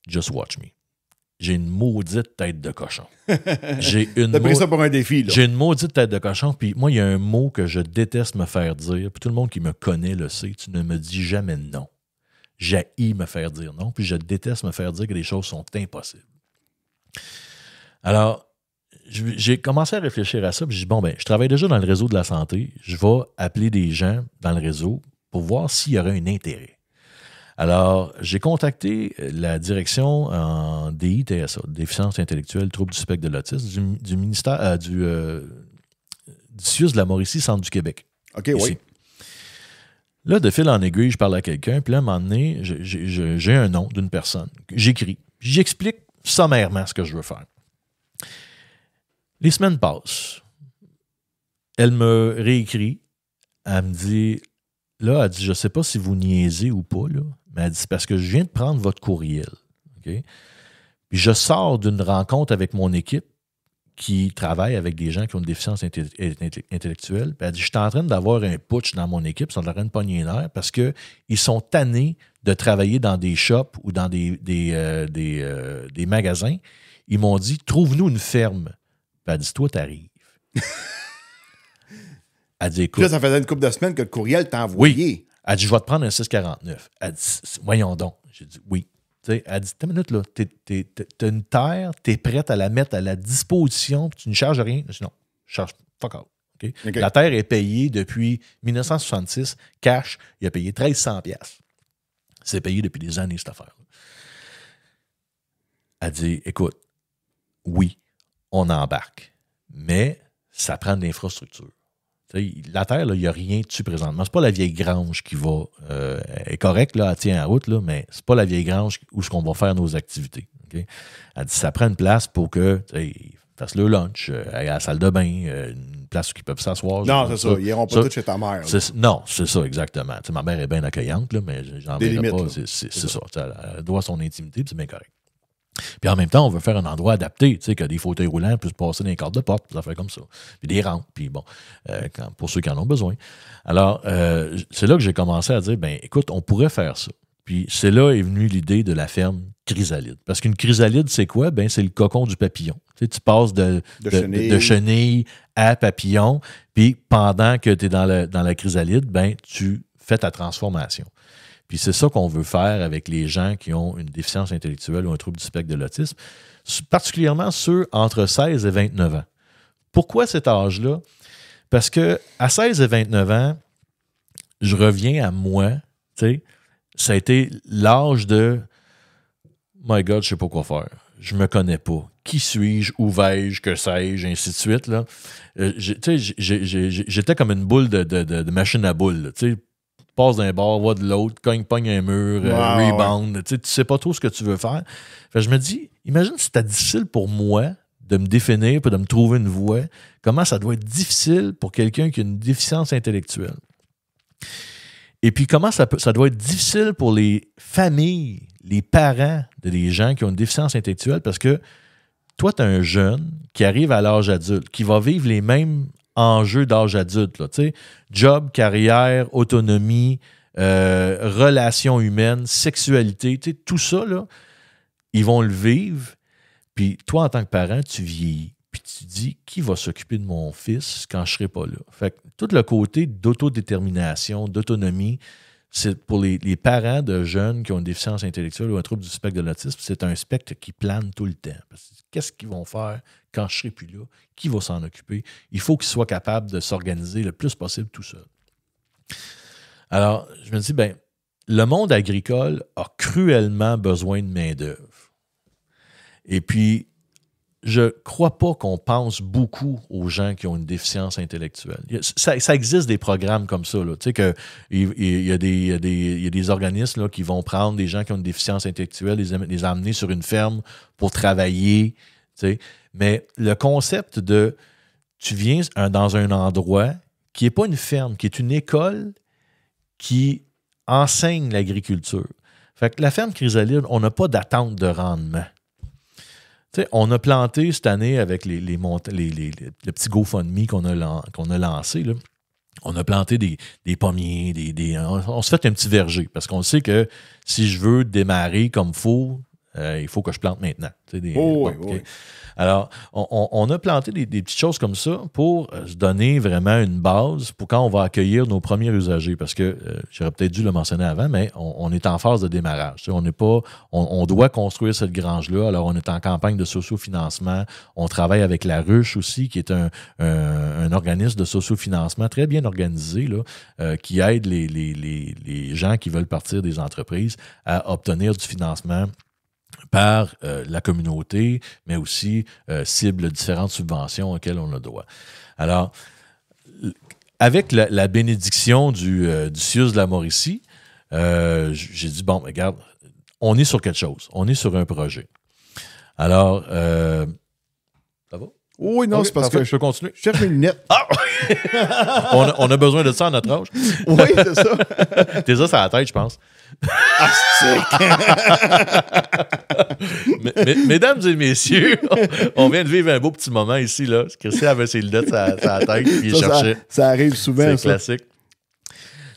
A: Just watch me. J'ai une maudite tête de cochon. T'as
D: pris ça pour un défi, là.
A: J'ai une maudite tête de cochon, puis moi, il y a un mot que je déteste me faire dire, puis tout le monde qui me connaît le sait, tu ne me dis jamais non. J'haïs me faire dire non, puis je déteste me faire dire que les choses sont impossibles. Alors, j'ai commencé à réfléchir à ça, puis j'ai dit, bon, ben, je travaille déjà dans le réseau de la santé, je vais appeler des gens dans le réseau pour voir s'il y aurait un intérêt. Alors, j'ai contacté la direction en DITSA, Déficience intellectuelle, trouble du spectre de l'autisme, du ministère du CIUS de la Mauricie, Centre du Québec.
D: OK,
A: ici.
D: oui.
A: Là, de fil en aiguille, je parle à quelqu'un, puis là, à un moment donné, j'ai un nom d'une personne. J'écris. J'explique sommairement ce que je veux faire. Les semaines passent. Elle me réécrit. Elle me dit, là, elle dit, je ne sais pas si vous niaisez ou pas, là, mais elle dit, c'est parce que je viens de prendre votre courriel. Okay? Puis je sors d'une rencontre avec mon équipe qui travaille avec des gens qui ont une déficience intellectuelle. Puis elle dit, je suis en train d'avoir un putsch dans mon équipe, ils sont en train de pogner les nerfs parce qu'ils sont tannés de travailler dans des shops ou dans des magasins. Ils m'ont dit, trouve-nous une ferme. Puis elle dit, toi, t'arrives. Elle dit, écoute.
D: Là, ça faisait une couple de semaines que le courriel t'a envoyé.
A: Oui. Elle dit, je vais te prendre un 649. Elle dit, voyons donc. J'ai dit, oui. T'sais, elle dit, t'as une minute, là, t'as une terre, t'es prête à la mettre à la disposition, puis tu ne charges rien. Je dis, non, je charge fuck out. Okay? Okay. La terre est payée depuis 1966, cash, il a payé 1300$. C'est payé depuis des années, cette affaire-là. Elle dit, écoute, oui, on embarque, mais ça prend de l'infrastructure. La terre, il n'y a rien dessus présentement. C'est pas la vieille grange qui va... est correcte, là, elle tient en route, là, mais c'est pas la vieille grange où est-ce qu'on va faire nos activités. Okay? Elle dit ça prend une place pour que ils fassent le lunch, à la salle de bain, une place où ils peuvent s'asseoir.
D: Non, c'est ça. Ils n'iront pas tous chez ta mère.
A: Non, c'est ça, exactement. T'sais, ma mère est bien accueillante, là, mais j'en verrai pas. C'est ça. Elle doit son intimité, puis c'est bien correct. Puis en même temps, on veut faire un endroit adapté, tu sais, que des fauteuils roulants puissent passer dans les cordes de porte, des affaires comme ça. Puis des rampes, puis bon, pour ceux qui en ont besoin. Alors, c'est là que j'ai commencé à dire, ben écoute, on pourrait faire ça. Puis c'est là est venue l'idée de la ferme chrysalide. Parce qu'une chrysalide, c'est quoi? Ben c'est le cocon du papillon. Tu sais, tu passes de chenille à papillon, puis pendant que tu es dans la chrysalide, ben tu fais ta transformation. Puis c'est ça qu'on veut faire avec les gens qui ont une déficience intellectuelle ou un trouble du spectre de l'autisme, particulièrement ceux entre 16 et 29 ans. Pourquoi cet âge-là? Parce que à 16 et 29 ans, je reviens à moi, tu sais, ça a été l'âge de my God, je sais pas quoi faire. Je me connais pas. Qui suis-je? Où vais-je? Que sais-je? Ainsi de suite. Là. J'étais comme une boule de machine à boules. Tu sais, passe d'un bord, va de l'autre, pogne un mur, rebound. Ouais. Tu sais pas trop ce que tu veux faire. Fait que je me dis, imagine si c'était difficile pour moi de me définir et de me trouver une voie. Comment ça doit être difficile pour quelqu'un qui a une déficience intellectuelle? Et puis, comment ça doit être difficile pour les familles, les parents des gens qui ont une déficience intellectuelle, parce que toi, tu es un jeune qui arrive à l'âge adulte, qui va vivre les mêmes enjeux d'âge adulte. Là, job, carrière, autonomie, relations humaines, sexualité, tout ça, là, ils vont le vivre. Puis toi, en tant que parent, tu vieillis. Puis tu dis, qui va s'occuper de mon fils quand je ne serai pas là? Fait que tout le côté d'autodétermination, d'autonomie, c'est pour les parents de jeunes qui ont une déficience intellectuelle ou un trouble du spectre de l'autisme, c'est un spectre qui plane tout le temps. Qu'est-ce qu'ils vont faire quand je ne serai plus là? Qui va s'en occuper? Il faut qu'ils soient capables de s'organiser le plus possible tout seul. Alors, je me dis, le monde agricole a cruellement besoin de main-d'œuvre. Et puis, je ne crois pas qu'on pense beaucoup aux gens qui ont une déficience intellectuelle. Ça existe des programmes comme ça. Là. Tu sais il y a des organismes là, qui vont prendre des gens qui ont une déficience intellectuelle, les amener sur une ferme pour travailler. Tu sais. Mais le concept de tu viens dans un endroit qui n'est pas une ferme, qui est une école qui enseigne l'agriculture. Fait que la ferme Chrysalide, on n'a pas d'attente de rendement. T'sais, on a planté cette année avec le petit GoFundMe qu'on a lancé. Là. On a planté des pommiers, on se fait un petit verger parce qu'on sait que si je veux démarrer comme il faut que je plante maintenant. Oui. Alors, on a planté des petites choses comme ça pour se donner vraiment une base pour quand on va accueillir nos premiers usagers. Parce que, j'aurais peut-être dû le mentionner avant, mais on est en phase de démarrage. On doit construire cette grange-là. Alors, on est en campagne de sociofinancement. On travaille avec La Ruche aussi, qui est un organisme de sociofinancement très bien organisé, là, qui aide les gens qui veulent partir des entreprises à obtenir du financement par la communauté, mais aussi cible différentes subventions auxquelles on a droit. Alors, avec la bénédiction du CIUS de la Mauricie, j'ai dit, bon, regarde, on est sur quelque chose, on est sur un projet. Alors, ça va?
D: Oui, non, okay, c'est parce que
A: je peux continuer.
D: Je cherche mes lunettes.
A: Ah! on a besoin de ça à notre âge.
D: Oui, c'est ça.
A: T'es ça sur la tête, je pense. Mesdames et messieurs, on vient de vivre un beau petit moment ici. Là. Christian avait ses lunettes sur la tête et il cherchait.
D: Ça arrive souvent.
A: C'est classique.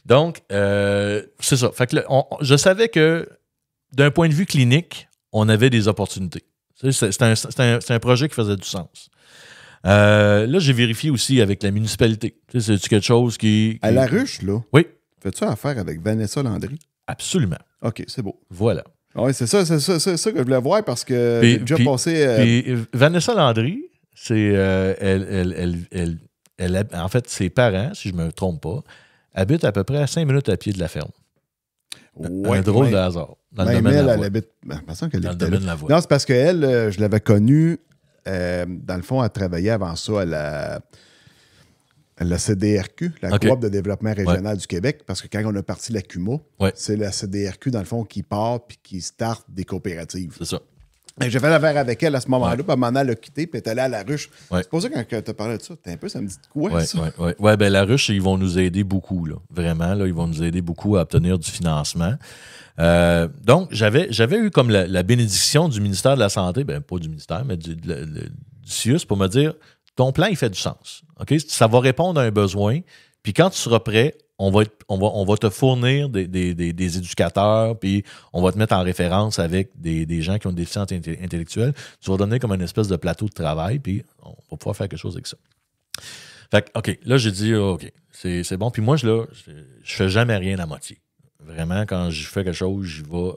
A: Donc, c'est ça. Fait que je savais que d'un point de vue clinique, on avait des opportunités. C'est un projet qui faisait du sens. Là, j'ai vérifié aussi avec la municipalité. C'est-tu quelque chose qui...
D: À La Ruche, là?
A: Oui.
D: Fais-tu affaire avec Vanessa Landry?
A: Absolument.
D: OK, c'est beau.
A: Voilà.
D: Oui, c'est ça que je voulais voir parce que j'ai déjà passé...
A: Puis Vanessa Landry, c'est... en fait, ses parents, si je ne me trompe pas, habitent à peu près à 5 minutes à pied de la ferme.
D: Ouais,
A: un drôle de hasard. Dans le domaine de la voie.
D: Habite...
A: dans le domaine de la voie.
D: Non, c'est parce qu'elle, je l'avais connue, dans le fond, elle travaillait avant ça à la CDRQ, la Coop de développement régional du Québec, parce que quand on a parti la CUMA, c'est la CDRQ, dans le fond, qui part puis qui starte des coopératives.
A: C'est ça.
D: Et j'ai fait l'affaire avec elle à ce moment-là, puis maintenant, elle a quitté, puis elle est allée à La Ruche. C'est pour ça que quand tu as parlé de ça, ça me dit quoi, ça?
A: Oui, bien, La Ruche, ils vont nous aider beaucoup, là. Vraiment, là, ils vont nous aider beaucoup à obtenir du financement. Donc, j'avais eu comme la bénédiction du ministère de la Santé, bien, pas du ministère, mais du CIUS pour me dire, ton plan, il fait du sens. Okay? Ça va répondre à un besoin, puis quand tu seras prêt, on va te fournir des éducateurs, puis on va te mettre en référence avec des gens qui ont une déficience intellectuelle. Tu vas donner comme une espèce de plateau de travail, puis on va pouvoir faire quelque chose avec ça. Fait que, OK, là, j'ai dit, OK, c'est bon. Puis moi, je fais jamais rien à moitié. Vraiment, quand je fais quelque chose, j'y vais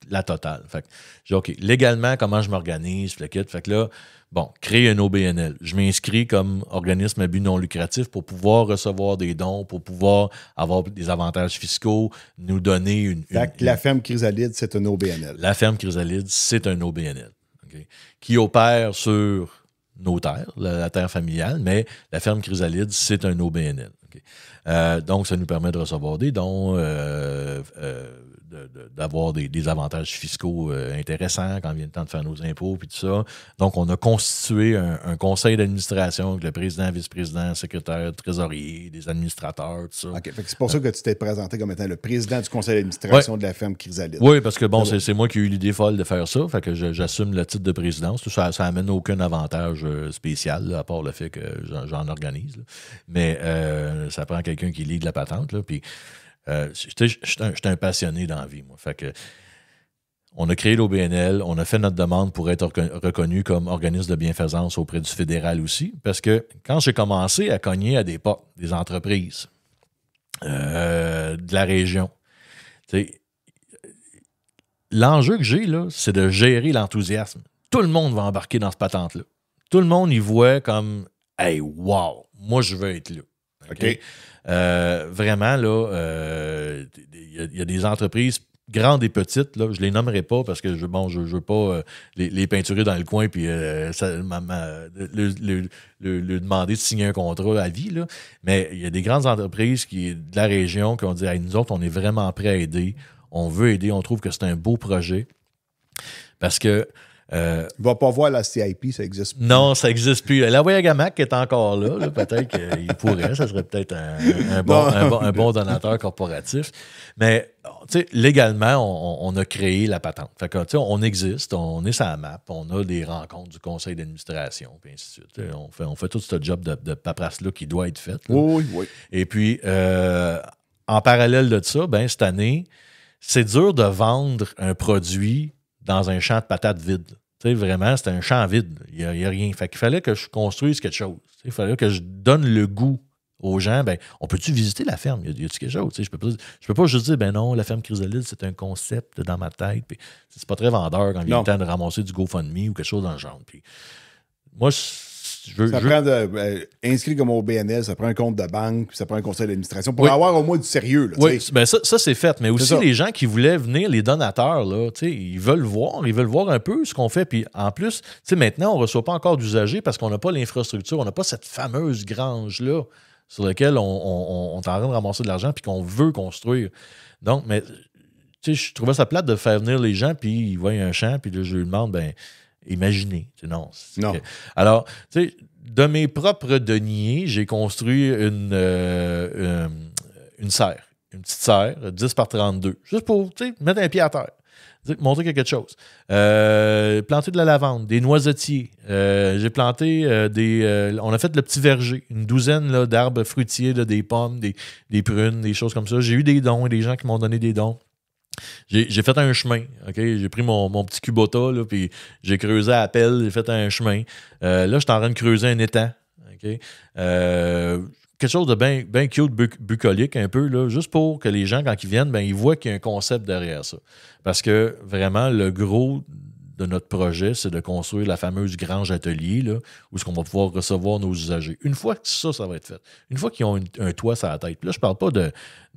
A: la totale. Fait que j'ai dit, OK, légalement, comment je m'organise? Fait que là, bon, créer un OBNL. Je m'inscris comme organisme à but non lucratif pour pouvoir recevoir des dons, pour pouvoir avoir des avantages fiscaux, nous donner une
D: la ferme Chrysalide, c'est un OBNL.
A: La ferme Chrysalide, c'est un OBNL. Okay? Qui opère sur nos terres, la terre familiale, mais la ferme Chrysalide, c'est un OBNL. Okay? Donc, ça nous permet de recevoir des dons, d'avoir des avantages fiscaux intéressants quand vient le temps de faire nos impôts puis tout ça. Donc, on a constitué un conseil d'administration avec le président, vice-président, secrétaire, trésorier, des administrateurs, tout ça.
D: OK. C'est pour ça que tu t'es présenté comme étant le président du conseil d'administration de la ferme Chrysalide.
A: Oui, parce que bon, c'est moi qui ai eu l'idée folle de faire ça. Fait que j'assume le titre de présidence. Ça amène aucun avantage spécial, là, à part le fait que j'en organise. Là. Mais ça prend quelqu'un qui lit de la patente. Là, puis je suis un passionné dans la vie, moi. Fait que on a créé l'OBNL, on a fait notre demande pour être reconnu comme organisme de bienfaisance auprès du fédéral aussi, parce que quand j'ai commencé à cogner à des portes, des entreprises de la région, l'enjeu que j'ai, là, c'est de gérer l'enthousiasme. Tout le monde va embarquer dans ce patente-là. Tout le monde y voit comme « Hey, wow, moi, je veux être là. » Okay? Vraiment, là, il y a des entreprises grandes et petites, là, je ne les nommerai pas parce que je ne veux pas les peinturer dans le coin puis le demander de signer un contrat à vie. Là. Mais il y a des grandes entreprises de la région qui ont dit hey, nous autres, on est vraiment prêts à aider. On veut aider. On trouve que c'est un beau projet. Parce que
D: il ne va pas voir la CIP, ça existe plus.
A: Non, ça n'existe plus. La Wayagamac est encore là. Peut-être qu'il pourrait. Ça serait peut-être un bon donateur corporatif. Mais légalement, on a créé la patente. Fait que, on existe, on est sur la map, on a des rencontres du conseil d'administration, puis ainsi de suite. On fait tout ce job de paperasse-là qui doit être fait. Là.
D: Oui.
A: Et puis, en parallèle de ça, cette année, c'est dur de vendre un produit dans un champ de patates vide. Vraiment, c'était un champ vide. Il n'y a rien. Fait qu'il fallait que je construise quelque chose. Il fallait que je donne le goût aux gens. On peut-tu visiter la ferme? Y a-tu quelque chose? Je peux pas juste dire, non, la ferme Chrysalide, c'est un concept dans ma tête. Puis, c'est pas très vendeur quand il vient le temps de ramasser du GoFundMe ou quelque chose dans le genre. Puis, moi,
D: inscrit comme au BNL, ça prend un compte de banque, puis ça prend un conseil d'administration pour avoir au moins du sérieux. Là,
A: oui, ça c'est fait. Mais aussi, les gens qui voulaient venir, les donateurs, là, ils veulent voir un peu ce qu'on fait. Puis en plus, maintenant, on ne reçoit pas encore d'usagers parce qu'on n'a pas l'infrastructure, on n'a pas cette fameuse grange-là sur laquelle on est en train de ramasser de l'argent puis qu'on veut construire. Donc, mais je trouvais ça plate de faire venir les gens, puis ils voient un champ, puis là, je lui demande, imaginez. Non. Alors, de mes propres deniers, j'ai construit une serre, une petite serre, 10 par 32, juste pour mettre un pied à terre, montrer quelque chose. Planter de la lavande, des noisetiers. J'ai planté on a fait le petit verger, une douzaine d'arbres fruitiers, des pommes, des prunes, des choses comme ça. J'ai eu des dons et des gens qui m'ont donné des dons. J'ai fait un chemin, OK? J'ai pris mon petit Kubota, là, puis j'ai creusé à la pelle, j'ai fait un chemin. Là, je suis en train de creuser un étang, OK? Quelque chose de bien cute, bucolique un peu, là, juste pour que les gens, quand ils viennent, ils voient qu'il y a un concept derrière ça. Parce que, vraiment, le gros de notre projet, c'est de construire la fameuse grange atelier, là, où est-ce qu'on va pouvoir recevoir nos usagers. Une fois que ça va être fait, une fois qu'ils ont un toit sur la tête, puis là, je ne parle pas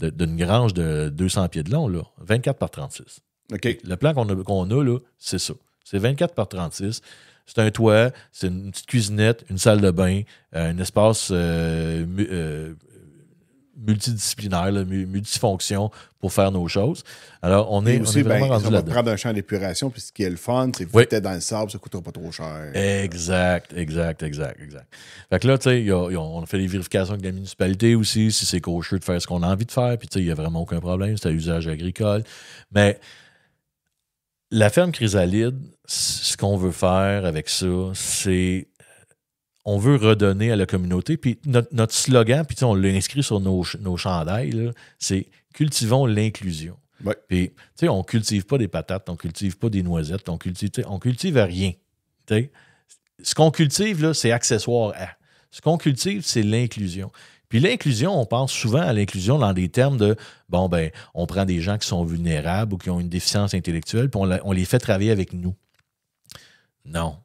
A: d'une grange de 200 pieds de long, là, 24 par 36.
D: OK.
A: Le plan qu'on a, là, c'est ça. C'est 24 par 36. C'est un toit, c'est une petite cuisinette, une salle de bain, un espace multidisciplinaire, là, multifonction pour faire nos choses. Alors, on est vraiment rendu là-dedans.
D: On va prendre un champ d'épuration, puis ce qui est le fun, c'est que vous êtes dans le sable, ça ne coûtera pas trop cher.
A: Exact. Fait que là, tu sais, on a fait les vérifications avec la municipalité aussi, si c'est cocheux de faire ce qu'on a envie de faire, puis tu sais, il n'y a vraiment aucun problème, c'est à usage agricole. Mais la ferme Chrysalide, ce qu'on veut faire avec ça, c'est on veut redonner à la communauté. Puis notre slogan, puis on l'a inscrit sur nos chandails, là, c'est « Cultivons l'inclusion ».
D: Ouais.
A: Puis, on ne cultive pas des patates, on ne cultive pas des noisettes, on cultive rien. T'sais. Ce qu'on cultive, là, c'est accessoire à. Ce qu'on cultive, c'est l'inclusion. Puis l'inclusion, on pense souvent à l'inclusion dans des termes de, bon, ben, on prend des gens qui sont vulnérables ou qui ont une déficience intellectuelle, puis on les fait travailler avec nous. Non.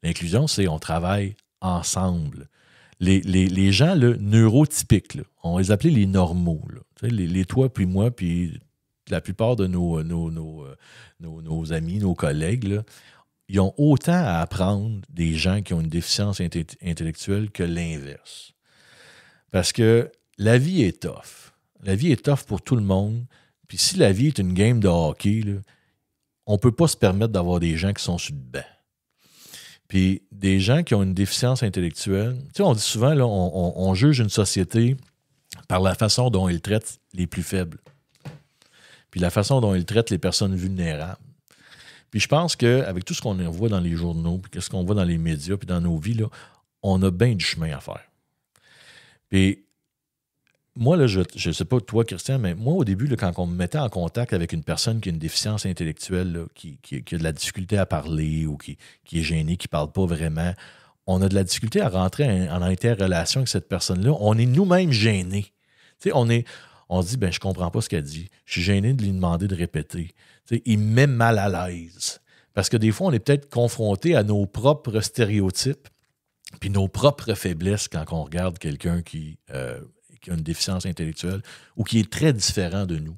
A: L'inclusion, c'est on travaille ensemble. Les gens là, neurotypiques, là, on les appelait les normaux. Là. Les toi, puis moi, puis la plupart de nos amis, nos collègues, là, ils ont autant à apprendre des gens qui ont une déficience intellectuelle que l'inverse. Parce que la vie est tough. La vie est tough pour tout le monde. Puis si la vie est une game de hockey, là, on ne peut pas se permettre d'avoir des gens qui sont sur le banc. Puis des gens qui ont une déficience intellectuelle, tu sais, on dit souvent, là, on juge une société par la façon dont elle traite les plus faibles. Puis la façon dont elle traite les personnes vulnérables. Puis je pense qu'avec tout ce qu'on voit dans les journaux, puis ce qu'on voit dans les médias, puis dans nos vies, là, on a bien du chemin à faire. Puis moi, là, je ne sais pas toi, Christian, mais moi, au début, là, quand on me mettait en contact avec une personne qui a une déficience intellectuelle, là, qui a de la difficulté à parler ou qui est gênée, qui ne parle pas vraiment, on a de la difficulté à rentrer en interrelation avec cette personne-là. On est nous-mêmes gênés. Tu sais, on se dit, ben, je comprends pas ce qu'elle dit. Je suis gêné de lui demander de répéter. Tu sais, il me met mal à l'aise. Parce que des fois, on est peut-être confronté à nos propres stéréotypes puis nos propres faiblesses quand on regarde quelqu'un qui a une déficience intellectuelle ou qui est très différent de nous.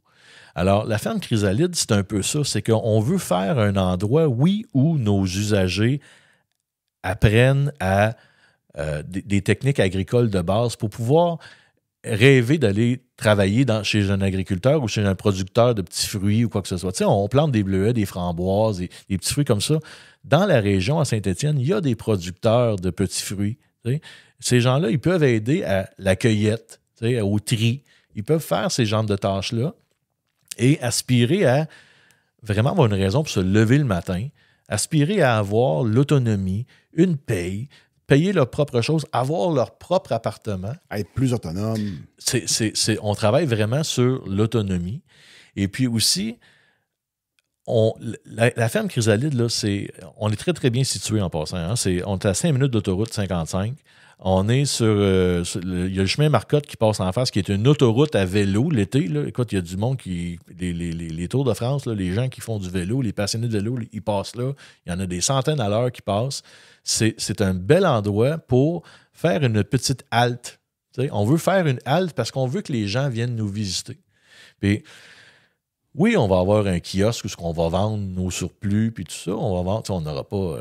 A: Alors, la ferme Chrysalide, c'est un peu ça. C'est qu'on veut faire un endroit, oui, où nos usagers apprennent à des techniques agricoles de base pour pouvoir rêver d'aller travailler chez un agriculteur ou chez un producteur de petits fruits ou quoi que ce soit. Tu sais, on plante des bleuets, des framboises, des petits fruits comme ça. Dans la région, à Saint-Étienne, il y a des producteurs de petits fruits. Tu sais. Ces gens-là, ils peuvent aider à la cueillette, tu sais, au tri. Ils peuvent faire ces genres de tâches-là et aspirer à vraiment avoir une raison pour se lever le matin, aspirer à avoir l'autonomie, une paye, payer leurs propres choses, avoir leur propre appartement.
D: Être plus autonome.
A: On travaille vraiment sur l'autonomie. Et puis aussi, la ferme Chrysalide, là, on est très, très bien situé en passant. Hein. On est à 5 minutes d'autoroute 55. On est il y a le chemin Marcotte qui passe en face, qui est une autoroute à vélo l'été. Là. Écoute, il y a du monde les Tours de France, là, les gens qui font du vélo, les passionnés de vélo, ils passent là. Il y en a des centaines à l'heure qui passent. C'est un bel endroit pour faire une petite halte. T'sais, on veut faire une halte parce qu'on veut que les gens viennent nous visiter. Puis, oui, on va avoir un kiosque où on va vendre nos surplus puis tout ça. On va vendre, on n'aura pas...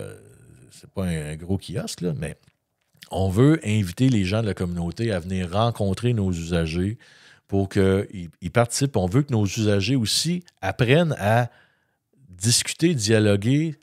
A: c'est pas un gros kiosque, là, mais on veut inviter les gens de la communauté à venir rencontrer nos usagers pour qu'ils participent. On veut que nos usagers aussi apprennent à discuter, dialoguer,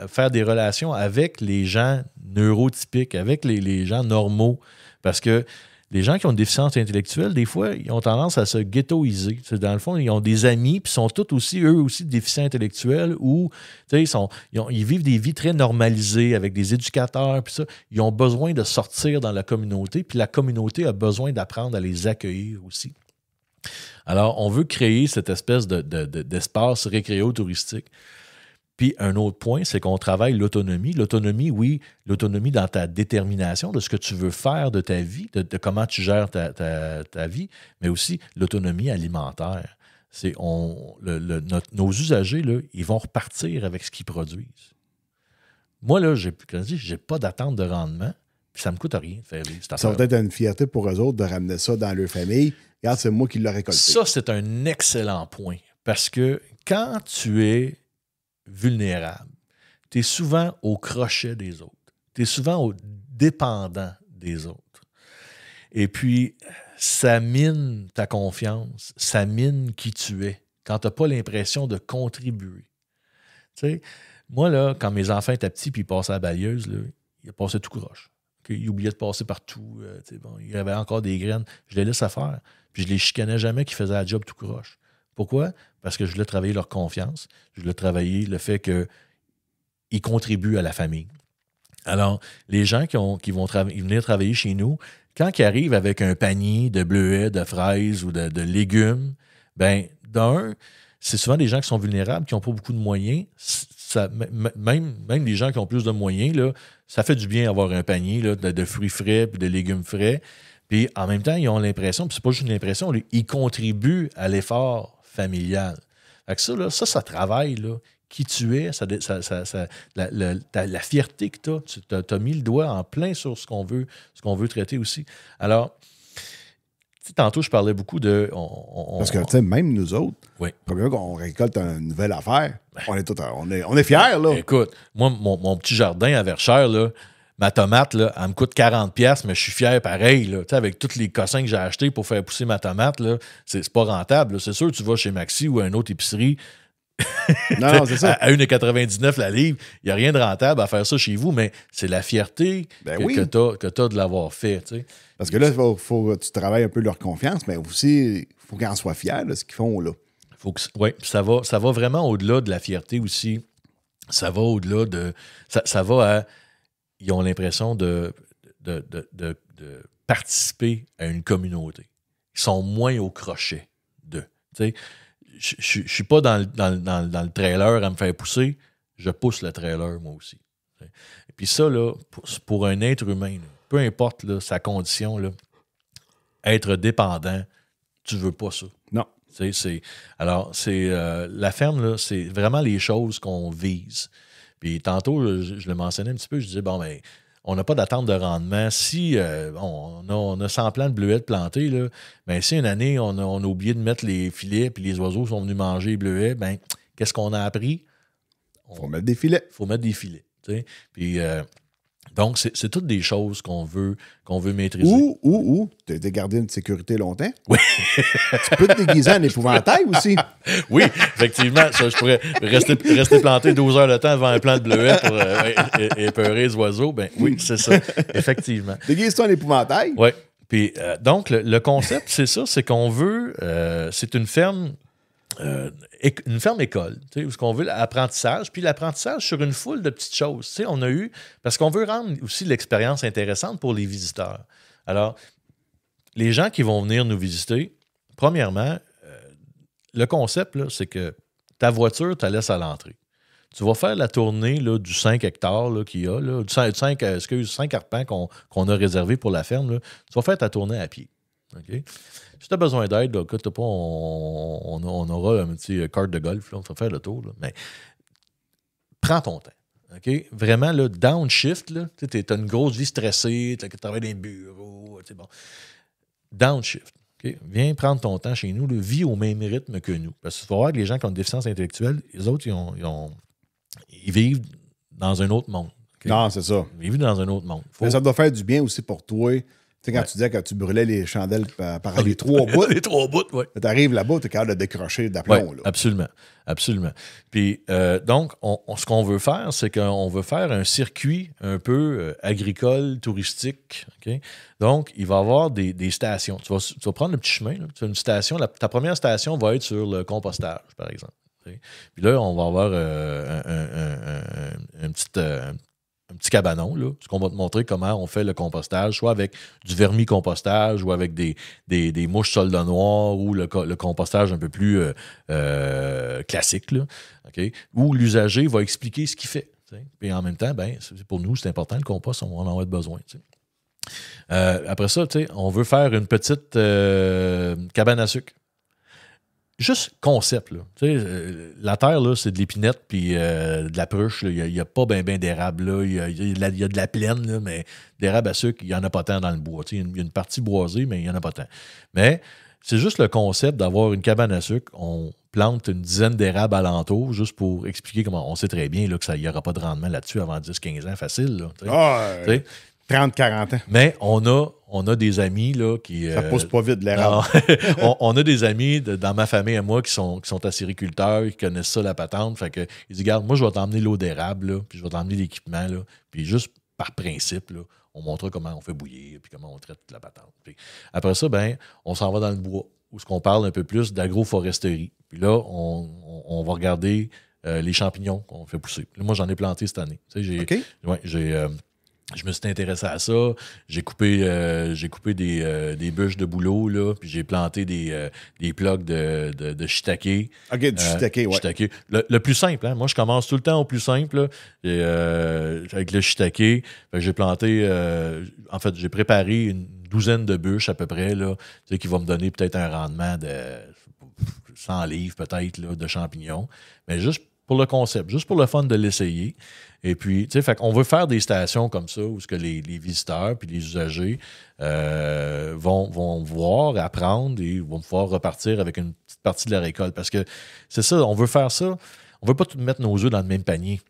A: faire des relations avec les gens neurotypiques, avec les gens normaux. Parce que les gens qui ont une déficience intellectuelle, des fois, ils ont tendance à se ghettoiser. Dans le fond, ils ont des amis, puis sont tous aussi, eux aussi, déficients intellectuels, ou ils vivent des vies très normalisées avec des éducateurs, puis ça. Ils ont besoin de sortir dans la communauté, puis la communauté a besoin d'apprendre à les accueillir aussi. Alors, on veut créer cette espèce d'espace récréo-touristique. Puis, un autre point, c'est qu'on travaille l'autonomie. L'autonomie, oui, l'autonomie dans ta détermination de ce que tu veux faire de ta vie, de comment tu gères ta vie, mais aussi l'autonomie alimentaire. Nos usagers, là, ils vont repartir avec ce qu'ils produisent. Moi, là, j'ai pas d'attente de rendement, puis ça me coûte rien de faire cette
D: ça va être une fierté pour eux autres de ramener ça dans leur famille. Regarde, c'est moi qui l'ai récolté.
A: Ça, c'est un excellent point. Parce que quand tu es vulnérable, tu es souvent au crochet des autres. Tu es souvent au dépendant des autres. Et puis, ça mine ta confiance, ça mine qui tu es, quand tu n'as pas l'impression de contribuer. Tu sais, moi, là, quand mes enfants étaient petits puis ils passaient à la balayeuse, là, ils passaient tout croche. Okay? Ils oubliaient de passer partout. Il y avait encore des graines. Je les laissais faire. Puis je les chicanais jamais qu'ils faisaient la job tout croche. Pourquoi? Parce que je voulais travailler leur confiance. Je voulais travailler le fait qu'ils contribuent à la famille. Alors, les gens qui vont venir travailler chez nous, quand ils arrivent avec un panier de bleuets, de fraises ou de légumes, bien, d'un, c'est souvent des gens qui sont vulnérables, qui n'ont pas beaucoup de moyens. Même les gens qui ont plus de moyens, là, ça fait du bien avoir un panier là, de fruits frais et de légumes frais. Puis en même temps, ils ont l'impression, puis c'est pas juste une impression, ils contribuent à l'effort familial. Fait que ça travaille, là. Qui tu es, la fierté que tu as mis le doigt en plein sur ce qu'on veut traiter aussi. Alors, tantôt, je parlais beaucoup de...
D: Parce que, tu sais, même nous autres, premièrement qu'on récolte une nouvelle affaire, on est fiers, là.
A: Écoute, moi, mon petit jardin à Verchères, là, ma tomate, là, elle me coûte 40$, mais je suis fier pareil, là. Tu sais, avec tous les cossins que j'ai achetés pour faire pousser ma tomate, là, c'est pas rentable. Là. C'est sûr, tu vas chez Maxi ou à une autre épicerie,
D: non, c'est ça.
A: À 1,99$ la livre, il n'y a rien de rentable à faire ça chez vous, mais c'est la fierté que tu as de l'avoir fait. Tu sais.
D: Parce que là, il faut que tu travailles un peu leur confiance, mais aussi, il faut qu'ils en soient fiers de ce qu'ils font là.
A: Oui, ça va vraiment au-delà de la fierté aussi. Ça va au-delà de... Ça va à... Ils ont l'impression de participer à une communauté. Ils sont moins au crochet d'eux. Tu sais, je ne suis pas dans le trailer à me faire pousser, je pousse le trailer moi aussi. Et puis ça, là, pour un être humain, là, peu importe là, sa condition, là, être dépendant, tu veux pas ça.
D: Non.
A: Alors, la ferme, là, c'est vraiment les choses qu'on vise. Puis tantôt, je le mentionnais un petit peu, je disais, bon, ben, on n'a pas d'attente de rendement. Si on a 100 plants de bleuets plantés, là, ben, si une année, on a oublié de mettre les filets puis les oiseaux sont venus manger les bleuets, ben, qu'est-ce qu'on a appris?
D: Il faut mettre des filets.
A: Il faut mettre des filets. Puis, donc, c'est toutes des choses qu'on veut maîtriser.
D: Ou tu as été gardien de sécurité longtemps.
A: Oui.
D: Tu peux te déguiser en épouvantail aussi.
A: Oui, effectivement. Ça, je pourrais rester planté 12 heures de temps devant un plant de bleuets pour épeurer les oiseaux. Ben oui, c'est ça. Effectivement.
D: Déguise-toi en épouvantail.
A: Oui. Puis, donc, le concept, c'est ça, c'est qu'on veut... c'est une ferme... une ferme école, où on veut l'apprentissage, puis l'apprentissage sur une foule de petites choses. On a eu, parce qu'on veut rendre aussi l'expérience intéressante pour les visiteurs. Alors, les gens qui vont venir nous visiter, premièrement, le concept, là, c'est que ta voiture, tu la laisses à l'entrée. Tu vas faire la tournée là, du 5 hectares là, qu'il y a, là, du 5 arpents qu'on a réservé pour la ferme. Là, tu vas faire ta tournée à pied. OK? Si tu as besoin d'aide, on aura un petit carte de golf, là, on va faire le tour. Là, mais prends ton temps. Okay? Vraiment, là, downshift, tu as une grosse vie stressée, tu travailles dans les bureaux. Bon. Downshift. Okay? Viens prendre ton temps chez nous. Là, vis au même rythme que nous. Parce qu'il faut voir que les gens qui ont une déficience intellectuelle, les autres, ils vivent dans un autre monde. Okay?
D: Non, c'est ça.
A: Ils vivent dans un autre monde.
D: Mais ça doit faire du bien aussi pour toi. Tu sais, quand tu disais que tu brûlais les chandelles par les 3 bouts.
A: Les 3 bouts, oui.
D: Tu arrives là-bas, tu es capable de décrocher d'aplomb.
A: Oui, absolument. Absolument. Puis, donc, ce qu'on veut faire, c'est qu'on veut faire un circuit un peu agricole, touristique. Okay? Donc, il va y avoir des stations. Tu vas prendre le petit chemin. Là. Tu as une station. Ta première station va être sur le compostage, par exemple. Okay? Puis là, on va avoir un petit cabanon, là, parce qu'on va te montrer comment on fait le compostage, soit avec du vermicompostage ou avec des mouches soldat noires ou le compostage un peu plus classique, là, okay? Où l'usager va expliquer ce qu'il fait. Puis en même temps, ben, pour nous, c'est important, le compost, on en a besoin. Après ça, on veut faire une petite cabane à sucre. Juste concept, là. La terre, là, c'est de l'épinette puis de la pruche. Il n'y a pas bien d'érable. Là. Il y a de la plaine, là, mais d'érable à sucre, il n'y en a pas tant dans le bois. Il y a une partie boisée, mais il n'y en a pas tant. Mais c'est juste le concept d'avoir une cabane à sucre. On plante une dizaine d'érables alentour, juste pour expliquer comment... On sait très bien là, qu'il n'y aura pas de rendement là-dessus avant 10-15 ans, facile. Là,
D: 30-40 ans.
A: Mais on a des amis là, qui...
D: Ça pousse pas vite, l'érable.
A: on a des amis dans ma famille et moi qui sont acériculteurs, qui connaissent ça, la patente. Fait que ils disent, regarde, moi, je vais t'emmener l'eau d'érable, là, puis je vais t'emmener l'équipement, là, puis juste par principe, là, on montrera comment on fait bouillir, puis comment on traite la patente. Puis après ça, ben, on s'en va dans le bois, où ce qu'on parle un peu plus d'agroforesterie. Puis là, on va regarder les champignons qu'on fait pousser. Là, moi, j'en ai planté cette année. J'ai je me suis intéressé à ça. J'ai coupé des bûches de bouleau, là, puis j'ai planté des plugs de shiitake.
C: OK, du shiitake, ouais.
A: Shiitake. Le plus simple, hein? Moi, je commence tout le temps au plus simple, là, avec le shiitake. J'ai planté, en fait, j'ai préparé une douzaine de bûches à peu près, là, qui va me donner peut-être un rendement de 100 livres, peut-être, là, de champignons. Mais juste pour le concept, juste pour le fun de l'essayer. Et puis, tu sais, fait qu'on veut faire des stations comme ça où ce que les visiteurs puis les usagers vont voir, apprendre et vont pouvoir repartir avec une petite partie de la récolte. Parce que c'est ça, on veut faire ça. On veut pas tout mettre nos œufs dans le même panier.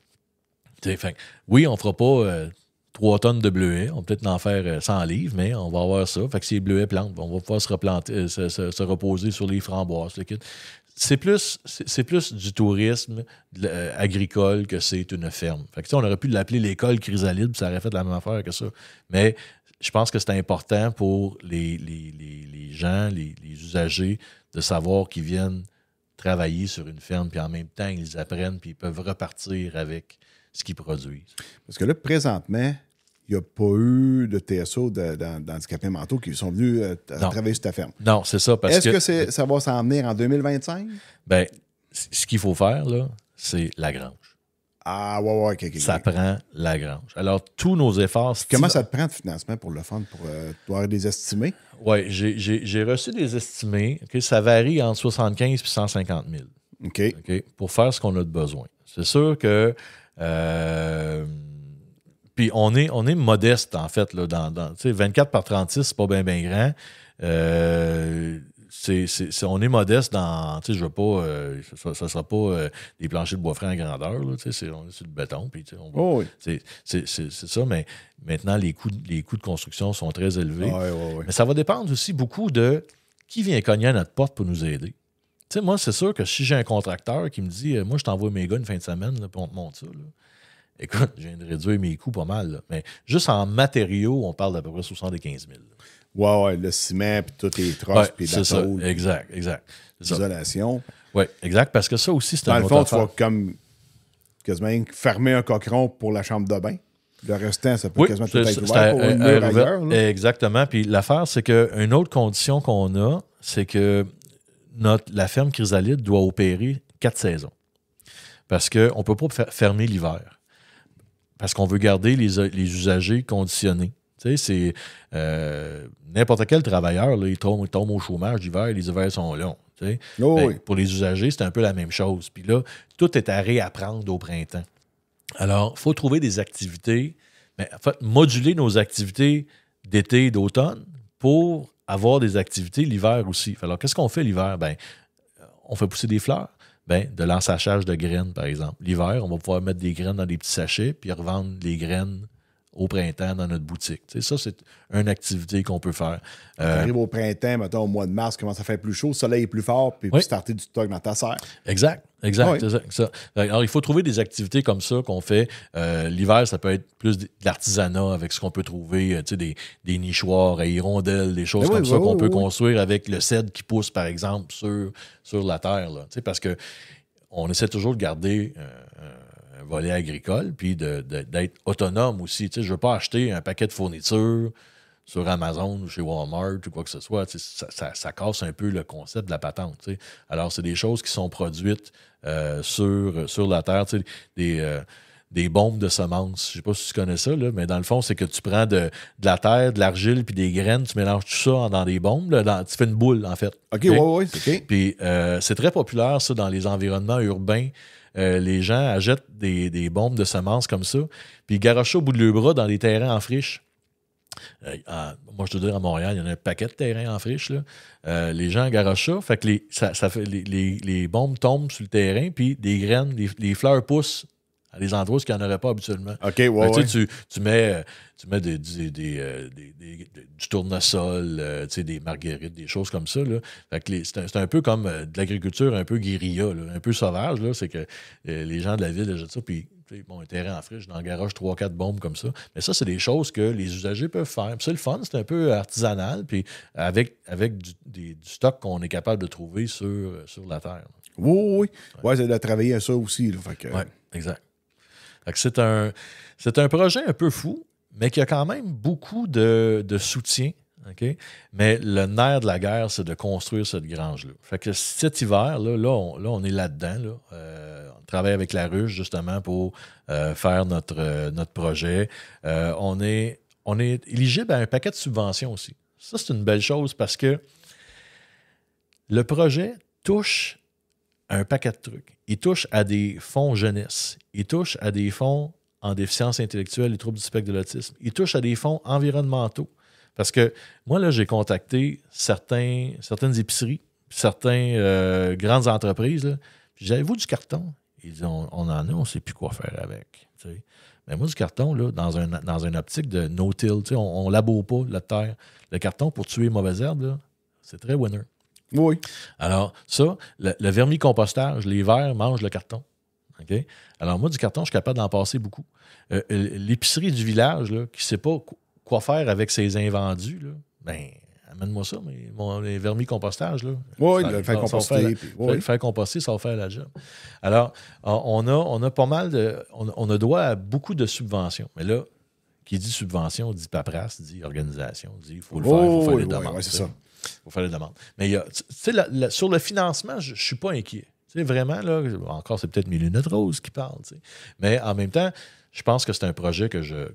A: Tu sais, fait oui, on fera pas 3 tonnes de bleuets. On va peut-être en faire 100 livres, mais on va avoir ça. Fait que si les bleuets plantent, on va pouvoir se reposer sur les framboises. C'est plus du tourisme agricole que c'est une ferme. Fait que, on aurait pu l'appeler l'école Chrysalide, puis ça aurait fait la même affaire que ça. Mais je pense que c'est important pour les gens, les usagers, de savoir qu'ils viennent travailler sur une ferme, puis en même temps, ils apprennent, puis ils peuvent repartir avec ce qu'ils produisent.
C: Parce que là, présentement, il n'y a pas eu de TSO d'handicapés mentaux qui sont venus travailler sur ta ferme.
A: Non, c'est ça.
C: Est-ce que ça va s'en venir en 2025?
A: Bien, ce qu'il faut faire, là, c'est la grange.
C: Ah, ouais, OK.
A: Ça prend la grange. Alors, tous nos efforts...
C: Comment ça te prend de financement pour le fund, pour avoir des estimés?
A: Oui, j'ai reçu des estimés. Okay, ça varie entre 75 et 150 000. OK. Pour faire ce qu'on a de besoin. C'est sûr que... puis on est modeste, en fait. Là, dans 24 par 36, c'est pas bien grand. On est modeste dans... Je veux pas... ça ne sera pas des planchers de bois franc en grandeur. Là, on est sur le béton. Puis,
C: oui.
A: C'est ça, mais maintenant, les coûts de construction sont très élevés.
C: Oui.
A: Mais ça va dépendre aussi beaucoup de qui vient cogner à notre porte pour nous aider. Moi, c'est sûr que si j'ai un contracteur qui me dit « Moi, je t'envoie mes gars une fin de semaine, puis on te monte ça. » Écoute, je viens de réduire mes coûts pas mal. Là. Mais juste en matériaux, on parle d'à peu près 75 000.
C: Ouais, le ciment, puis toutes les trosses, puis les bateaux.
A: C'est ça, exact.
C: L'isolation.
A: Oui, exact, parce que ça aussi, c'est un autre
C: affaire. Dans le fond, tu vas comme quasiment fermer un coqueron pour la chambre de bain. Le restant, ça peut quasiment tout être ouvert pour une mur ailleurs. Là.
A: Exactement. Puis l'affaire, c'est qu'une autre condition qu'on a, c'est que la ferme Chrysalide doit opérer 4 saisons. Parce qu'on ne peut pas fermer l'hiver. Parce qu'on veut garder les usagers conditionnés. Tu sais, c'est n'importe quel travailleur, là, il tombe au chômage l'hiver, les hivers sont longs. Tu sais.
C: Oui.
A: Pour les usagers, c'est un peu la même chose. Puis là, tout est à réapprendre au printemps. Alors, il faut trouver des activités, mais en fait, moduler nos activités d'été et d'automne pour avoir des activités l'hiver aussi. Alors, qu'est-ce qu'on fait l'hiver? Ben, on fait pousser des fleurs. Ben, de l'ensachage de graines, par exemple. L'hiver, on va pouvoir mettre des graines dans des petits sachets puis revendre les graines au printemps dans notre boutique. Tu sais, ça, c'est une activité qu'on peut faire.
C: On arrive au printemps, mettons au mois de mars, commence à faire plus chaud, le soleil est plus fort, puis starter du stock dans ta serre.
A: Exact. C'est ça. Alors, il faut trouver des activités comme ça qu'on fait. L'hiver, ça peut être plus de l'artisanat avec ce qu'on peut trouver, des nichoirs à hirondelles, des choses comme ça qu'on peut construire avec le cèdre qui pousse, par exemple, sur la terre. Là, parce que on essaie toujours de garder un volet agricole, puis d'être autonome aussi. Je ne veux pas acheter un paquet de fournitures sur Amazon ou chez Walmart ou quoi que ce soit. Ça casse un peu le concept de la patente. T'sais. Alors, c'est des choses qui sont produites sur la terre. Des bombes de semences. Je ne sais pas si tu connais ça, là, mais dans le fond, c'est que tu prends de la terre, de l'argile puis des graines, tu mélanges tout ça dans des bombes. Là, tu fais une boule, en fait.
C: OK. OK.
A: Puis c'est très populaire, ça, dans les environnements urbains. Les gens achètent des bombes de semences comme ça, puis ils garochent ça au bout de leur bras dans les terrains en friche. Moi, je te dis, à Montréal, il y en a un paquet de terrains en friche. Là. Les gens garochent ça, fait que les bombes tombent sur le terrain, puis des graines, les fleurs poussent à des endroits où il n'y en aurait pas habituellement.
C: OK,
A: Tu mets du tournesol, des marguerites, des choses comme ça. Là. Fait que c'est un peu comme de l'agriculture un peu guérilla, là, un peu sauvage. Là. C'est que les gens de la ville achètent ça, puis un terrain en friche, j'en garoche 3-4 bombes comme ça. Mais ça, c'est des choses que les usagers peuvent faire. Puis c'est le fun, c'est un peu artisanal, puis avec du stock qu'on est capable de trouver sur la terre.
C: Oui. Ouais, c'est de travailler à ça aussi. Oui,
A: exact. Fait que c'est un projet un peu fou, mais qu'il y a quand même beaucoup de soutien. Okay? Mais le nerf de la guerre, c'est de construire cette grange-là. Fait que cet hiver, là, on est là-dedans. Là. On travaille avec la ruche, justement, pour faire notre projet. On est éligible à un paquet de subventions aussi. Ça, c'est une belle chose parce que le projet touche à un paquet de trucs. Il touche à des fonds jeunesse. Il touche à des fonds en déficience intellectuelle et troubles du spectre de l'autisme. Il touche à des fonds environnementaux. Parce que moi, là, j'ai contacté certaines épiceries, certaines grandes entreprises. Là, puis avez-vous du carton? Ils disent, on en a, on ne sait plus quoi faire avec. T'sais. Mais moi, du carton, là, dans une optique de no-till, on ne laboure pas la terre. Le carton, pour tuer les mauvaises herbes, là, c'est très winner.
D: Oui.
A: Alors, ça, le vermicompostage, les vers mangent le carton. Okay? Alors, moi, du carton, je suis capable d'en passer beaucoup. L'épicerie du village, là, qui ne sait pas quoi faire avec ses invendus, là, ben, amène-moi ça, les vermicompostages.
D: Oui, le faire composter.
A: Faire composter, ça va faire la job. Alors, on a pas mal de. On a droit à beaucoup de subventions. Mais là, qui dit subvention, dit paperasse, dit organisation, dit il faut le faire, il faut faire les demandes.
D: Oui, c'est ça.
A: Il faut faire les demandes. Mais sur le financement, je ne suis pas inquiet. Vraiment, là, encore, c'est peut-être mes lunettes roses qui parlent. Mais en même temps, je pense que c'est un projet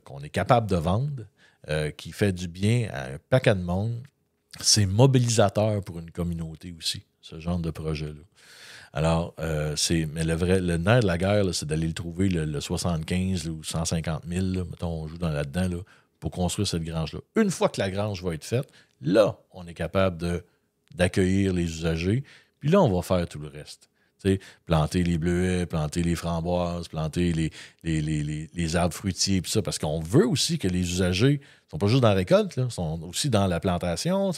A: qu'on est capable de vendre, qui fait du bien à un paquet de monde. C'est mobilisateur pour une communauté aussi, ce genre de projet-là. Alors, mais le nerf de la guerre, là, c'est d'aller le trouver, le 75 là, ou 150 000, là, mettons, on joue là-dedans, là, pour construire cette grange-là. Une fois que la grange va être faite, là, on est capable d'accueillir les usagers, puis là, on va faire tout le reste. T'sais, planter les bleuets, planter les framboises, planter les arbres fruitiers, puis ça, parce qu'on veut aussi que les usagers ne sont pas juste dans la récolte, là, sont aussi dans la plantation.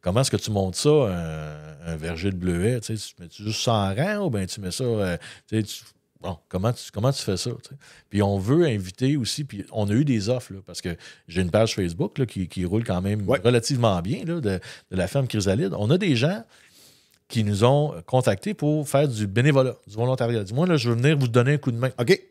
A: Comment est-ce que tu montes ça, un verger de bleuets? Tu mets-tu juste ça en rang ou bien tu mets ça... comment tu fais ça? T'sais? Puis on veut inviter aussi, puis on a eu des offres, là, parce que j'ai une page Facebook là, qui roule quand même relativement bien là, de la ferme Chrysalide. On a des gens qui nous ont contactés pour faire du bénévolat, du volontariat. Dis-moi, là, je veux venir vous donner un coup de main.
D: OK.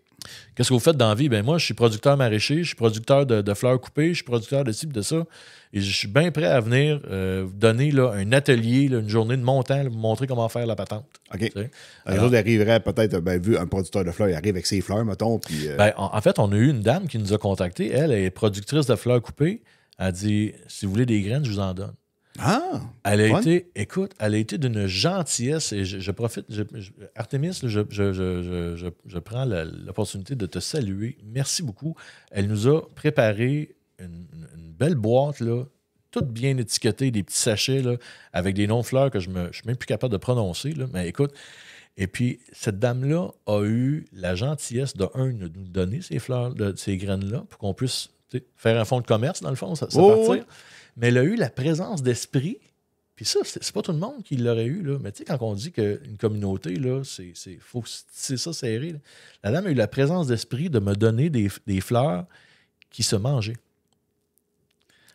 A: Qu'est-ce que vous faites dans la vie? Ben moi, je suis producteur maraîcher, je suis producteur de fleurs coupées, je suis producteur de ci, de ça. Et je suis bien prêt à venir vous donner là, un atelier, là, une journée de mon temps, là, vous montrer comment faire la patente.
D: OK. Alors, il arriverait peut-être, vu un producteur de fleurs, il arrive avec ses fleurs, mettons. Puis,
A: en fait, on a eu une dame qui nous a contactés. Elle est productrice de fleurs coupées. Elle a dit, si vous voulez des graines, je vous en donne.
D: Ah!
A: Elle a été d'une gentillesse et je profite. Artémis, je prends l'opportunité de te saluer. Merci beaucoup. Elle nous a préparé une belle boîte, là, toute bien étiquetée, des petits sachets là, avec des noms de fleurs que je ne suis même plus capable de prononcer. Là, mais écoute, et puis cette dame-là a eu la gentillesse de nous donner ces fleurs, ces graines-là, pour qu'on puisse faire un fonds de commerce, dans le fond, ça partir. Mais elle a eu la présence d'esprit. Puis ça, c'est pas tout le monde qui l'aurait eu. Là. Mais tu sais, quand on dit qu'une communauté, là, c'est ça serré. Là. La dame a eu la présence d'esprit de me donner des fleurs qui se mangeaient.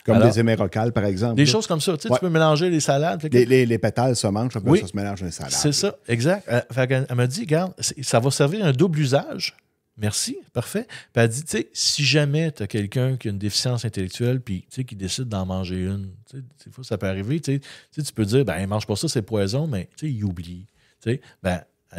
D: Comme des émérocales, par exemple.
A: Des choses comme ça. Tu peux mélanger les salades.
D: Les pétales se mangent, ça se mélange dans les salades.
A: C'est ça, exact. Elle m'a dit, regarde, ça va servir un double usage. Merci, parfait. Puis elle dit, tu sais, si jamais tu as quelqu'un qui a une déficience intellectuelle puis qui décide d'en manger une, des fois ça peut arriver, tu peux dire, ben, mange pas ça, c'est poison, mais il oublie. Elle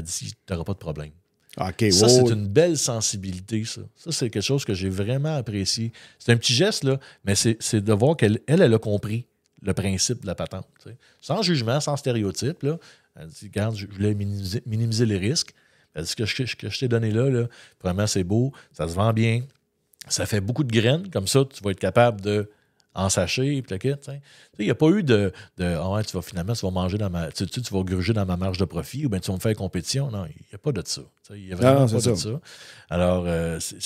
A: dit, tu n'auras pas de problème.
D: Okay,
A: ça, c'est une belle sensibilité, ça. Ça, c'est quelque chose que j'ai vraiment apprécié. C'est un petit geste, là, mais c'est de voir qu'elle a compris le principe de la patente. T'sais. Sans jugement, sans stéréotype. Là. Elle dit, regarde, je voulais minimiser les risques. Elle dit, ce que je t'ai donné là, vraiment, c'est beau, ça se vend bien, ça fait beaucoup de graines, comme ça, tu vas être capable de en sachet, et puis le kit. Il n'y a pas eu de tu vas manger dans tu vas gruger dans ma marge de profit, ou bien tu vas me faire compétition. Non, il n'y a pas de ça. Il n'y a vraiment pas de ça. Alors,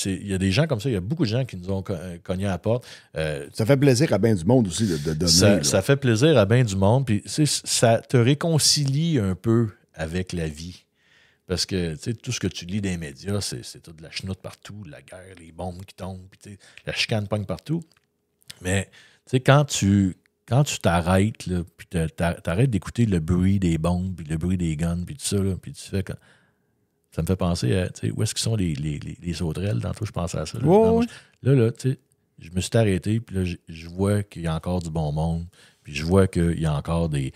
A: il y a des gens comme ça, il y a beaucoup de gens qui nous ont cogné à la porte.
D: Ça fait plaisir à bien du monde aussi de donner.
A: Ça fait plaisir à bien du monde, puis ça te réconcilie un peu avec la vie. Parce que tout ce que tu lis dans les médias, c'est tout de la chenoute partout, la guerre, les bombes qui tombent, puis la chicane pogne partout. Mais quand tu t'arrêtes, puis t'arrêtes d'écouter le bruit des bombes, puis le bruit des guns, puis tout ça, puis tu fais Ça me fait penser à, où est-ce qu'ils sont les sauterelles? Tantôt, je pensais à ça. Là, là je me suis arrêté, puis là, je vois qu'il y a encore du bon monde, puis je vois qu'il y a encore des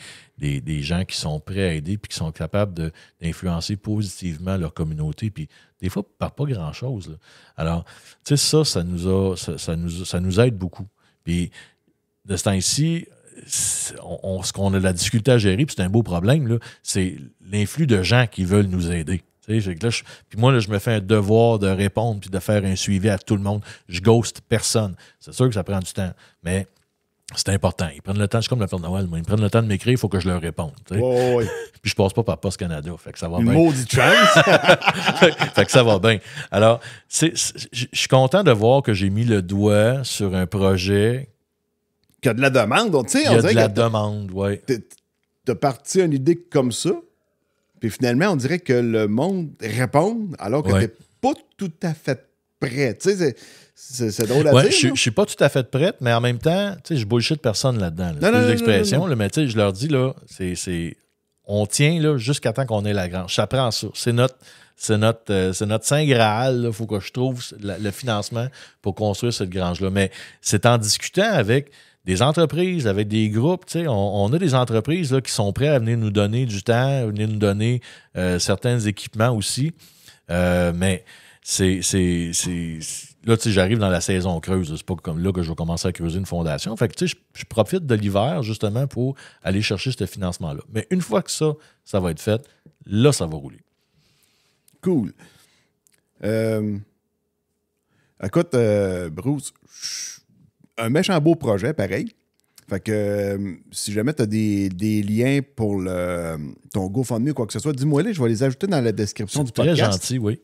A: gens qui sont prêts à aider, puis qui sont capables d'influencer positivement leur communauté, puis des fois, par pas grand-chose. Là. Alors, tu sais, ça nous aide beaucoup. Puis, de ce temps-ci, ce qu'on a de la difficulté à gérer, puis c'est un beau problème, là, c'est l'influx de gens qui veulent nous aider. Puis moi, là, je me fais un devoir de répondre puis de faire un suivi à tout le monde. Je ghost personne. C'est sûr que ça prend du temps, mais c'est important. Ils prennent le temps, c'est comme le Père Noël, moi. Ils prennent le temps de m'écrire, il faut que je leur réponde.
D: Oui.
A: Puis je passe pas par Post Canada, fait que ça va bien.
D: Une maudite chance.
A: Fait que ça va bien. Alors, je suis content de voir que j'ai mis le doigt sur un projet.
D: Qu'il y a de la demande. Donc,
A: il y a de la demande, oui.
D: T'as parti une idée comme ça, puis finalement, on dirait que le monde répond alors que t'es pas tout à fait prêt. Tu sais, c'est drôle à dire.
A: Je suis pas tout à fait prête, mais en même temps, tu sais, je bullshit personne là-dedans. Là. C'est l'expression, mais tu sais, je leur dis, là, on tient là, jusqu'à temps qu'on ait la grange. Ça prend ça. C'est notre Saint Graal. Il faut que je trouve le financement pour construire cette grange-là. Mais c'est en discutant avec des entreprises, avec des groupes. On a des entreprises là, qui sont prêtes à venir nous donner du temps, à venir nous donner certains équipements aussi. Mais là, j'arrive dans la saison creuse. C'est pas comme là que je vais commencer à creuser une fondation. Fait que, je profite de l'hiver, justement, pour aller chercher ce financement-là. Mais une fois que ça va être fait, là, ça va rouler.
D: Cool. Écoute, Bruce, un méchant beau projet, pareil. Fait que si jamais tu as des liens pour ton GoFundMe ou quoi que ce soit, dis-moi-les, je vais les ajouter dans la description du podcast.
A: Très gentil, oui.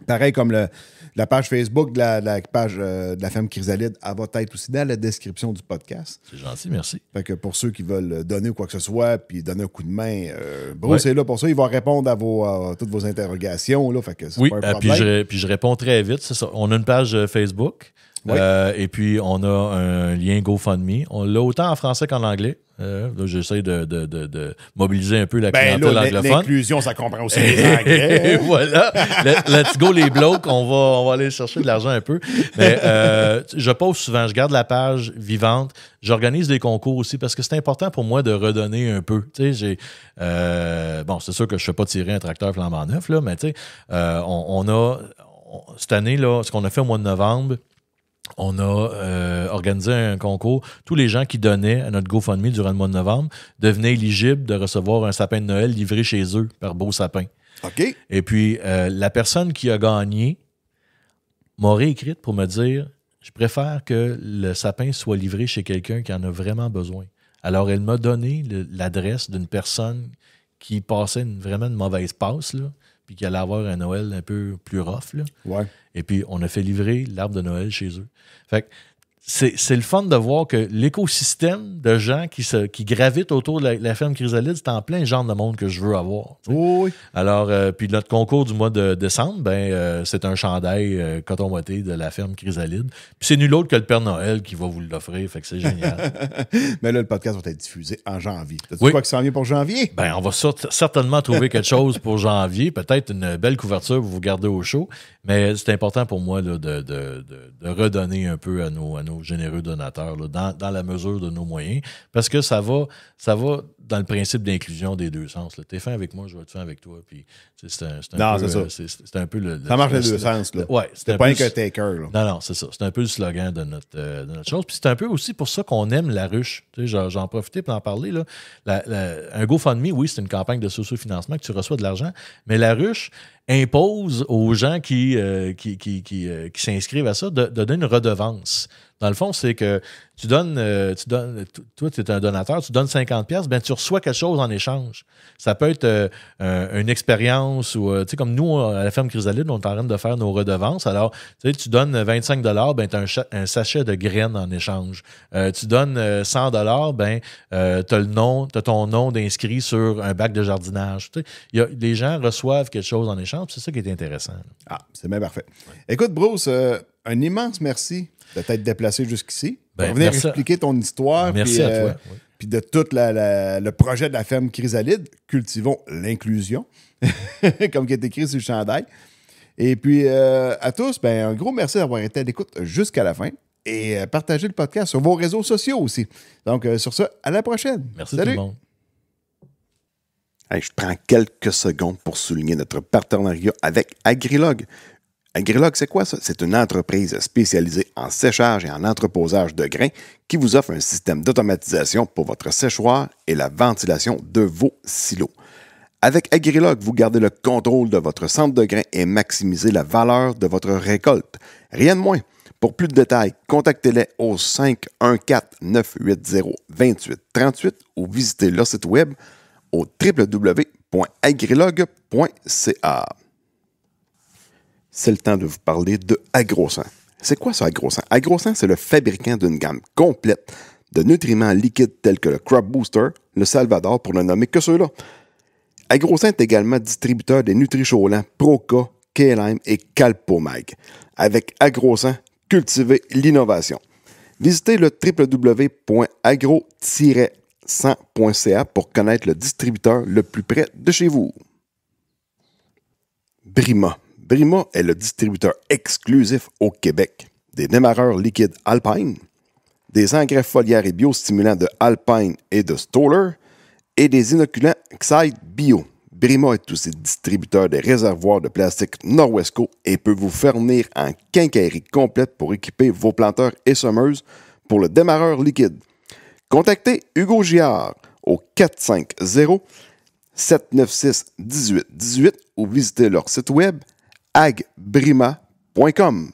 D: Pareil comme la page Facebook de la page de la femme chrysalide, elle va être aussi dans la description du podcast.
A: C'est gentil, merci.
D: Fait que pour ceux qui veulent donner ou quoi que ce soit, puis donner un coup de main, Bruce est là pour ça. Il va répondre à toutes vos interrogations. Là, fait que c'est pas un problème.
A: Puis je réponds très vite. C'est ça. On a une page Facebook. Oui. Et puis, on a un lien GoFundMe. On l'a autant en français qu'en anglais. Là, j'essaie de mobiliser un peu la clientèle anglophone.
D: L'inclusion, ça comprend aussi les anglais.
A: Voilà. Let's go les blocs. On va aller chercher de l'argent un peu. Mais je pose souvent. Je garde la page vivante. J'organise des concours aussi parce que c'est important pour moi de redonner un peu. Tu sais, bon, c'est sûr que je ne fais pas tirer un tracteur flambant neuf, là, mais tu sais, cette année, là, ce qu'on a fait au mois de novembre, on a organisé un concours. Tous les gens qui donnaient à notre GoFundMe durant le mois de novembre devenaient éligibles de recevoir un sapin de Noël livré chez eux par Beau Sapin.
D: OK.
A: Et puis, la personne qui a gagné m'a réécrite pour me dire « Je préfère que le sapin soit livré chez quelqu'un qui en a vraiment besoin. » Alors, elle m'a donné l'adresse d'une personne qui passait vraiment une mauvaise passe, là, puis qui allait avoir un Noël un peu plus rough. Là.
D: Ouais.
A: Et puis, on a fait livrer l'arbre de Noël chez eux. Fait que c'est le fun de voir que l'écosystème de gens qui gravitent autour de la ferme Chrysalide, c'est en plein genre de monde que je veux avoir.
D: Oui.
A: Alors, puis notre concours du mois de décembre, c'est un chandail coton ouaté de la ferme Chrysalide. Puis c'est nul autre que le Père Noël qui va vous l'offrir. Fait que c'est génial.
D: Mais là, le podcast va être diffusé en janvier. T'as-tu quoi qui s'en vient pour janvier?
A: On va certainement trouver quelque chose pour janvier. Peut-être une belle couverture pour vous garder au chaud. Mais c'est important pour moi là, de redonner un peu à nos généreux donateurs là, dans la mesure de nos moyens. Parce que ça va dans le principe d'inclusion des deux sens. Tu es fin avec moi, je vais être fin avec toi. Puis, c'est un peu le...
D: Ça marche les deux sens. Là.
A: Ouais,
D: c'est pas un que taker. Là.
A: Non, c'est ça. C'est un peu le slogan de notre chose. Puis c'est un peu aussi pour ça qu'on aime la ruche. Tu sais, j'en profite pour en parler. Là. Un GoFundMe, oui, c'est une campagne de socio-financement que tu reçois de l'argent. Mais la ruche impose aux gens qui s'inscrivent à ça de donner une redevance. Dans le fond, c'est que tu donnes toi, tu es un donateur, tu donnes 50$, tu reçois quelque chose en échange. Ça peut être une expérience ou, tu sais, comme nous, à la ferme Chrysalide, on est en train de faire nos redevances. Alors, tu donnes 25$, tu as un sachet de graines en échange. Tu donnes 100$, tu as ton nom d'inscrit sur un bac de jardinage. Les gens reçoivent quelque chose en échange, c'est ça qui est intéressant.
D: Ah, c'est bien parfait. Écoute, Bruce, un immense merci de t'être déplacé jusqu'ici. Pour venir expliquer ton histoire.
A: Merci à toi. Oui.
D: puis de tout le projet de la ferme Chrysalide, Cultivons l'inclusion, comme qui est écrit sur le chandail. Et puis, à tous, ben, un gros merci d'avoir été à l'écoute jusqu'à la fin et partagez le podcast sur vos réseaux sociaux aussi. Donc, sur ça, à la prochaine.
A: Merci
D: Salut.
A: tout le monde.
C: Hey, je prends quelques secondes pour souligner notre partenariat avec Agrilog. Agrilog, c'est quoi ça? C'est une entreprise spécialisée en séchage et en entreposage de grains qui vous offre un système d'automatisation pour votre séchoir et la ventilation de vos silos. Avec Agrilog, vous gardez le contrôle de votre centre de grains et maximisez la valeur de votre récolte. Rien de moins. Pour plus de détails, contactez-les au 514-980-2838 ou visitez leur site web au www.agrilog.ca. C'est le temps de vous parler de AgroSan. C'est quoi ça, AgroSan? AgroSan, c'est le fabricant d'une gamme complète de nutriments liquides tels que le Crop Booster, le Salvador, pour ne nommer que ceux-là. AgroSan est également distributeur des Nutri-Cholant, Proca, K-Lime et Calpomag. Avec AgroSan, cultivez l'innovation. Visitez le www.agro-100.ca pour connaître le distributeur le plus près de chez vous. Brima. Brima est le distributeur exclusif au Québec des démarreurs liquides Alpine, des engrais foliaires et biostimulants de Alpine et de Stoller et des inoculants Xide Bio. Brima est aussi distributeur des réservoirs de plastique Norwesco et peut vous fournir en quincaillerie complète pour équiper vos planteurs et semeuses pour le démarreur liquide. Contactez Hugo Giard au 450-796-1818 ou visitez leur site web agbrima.com.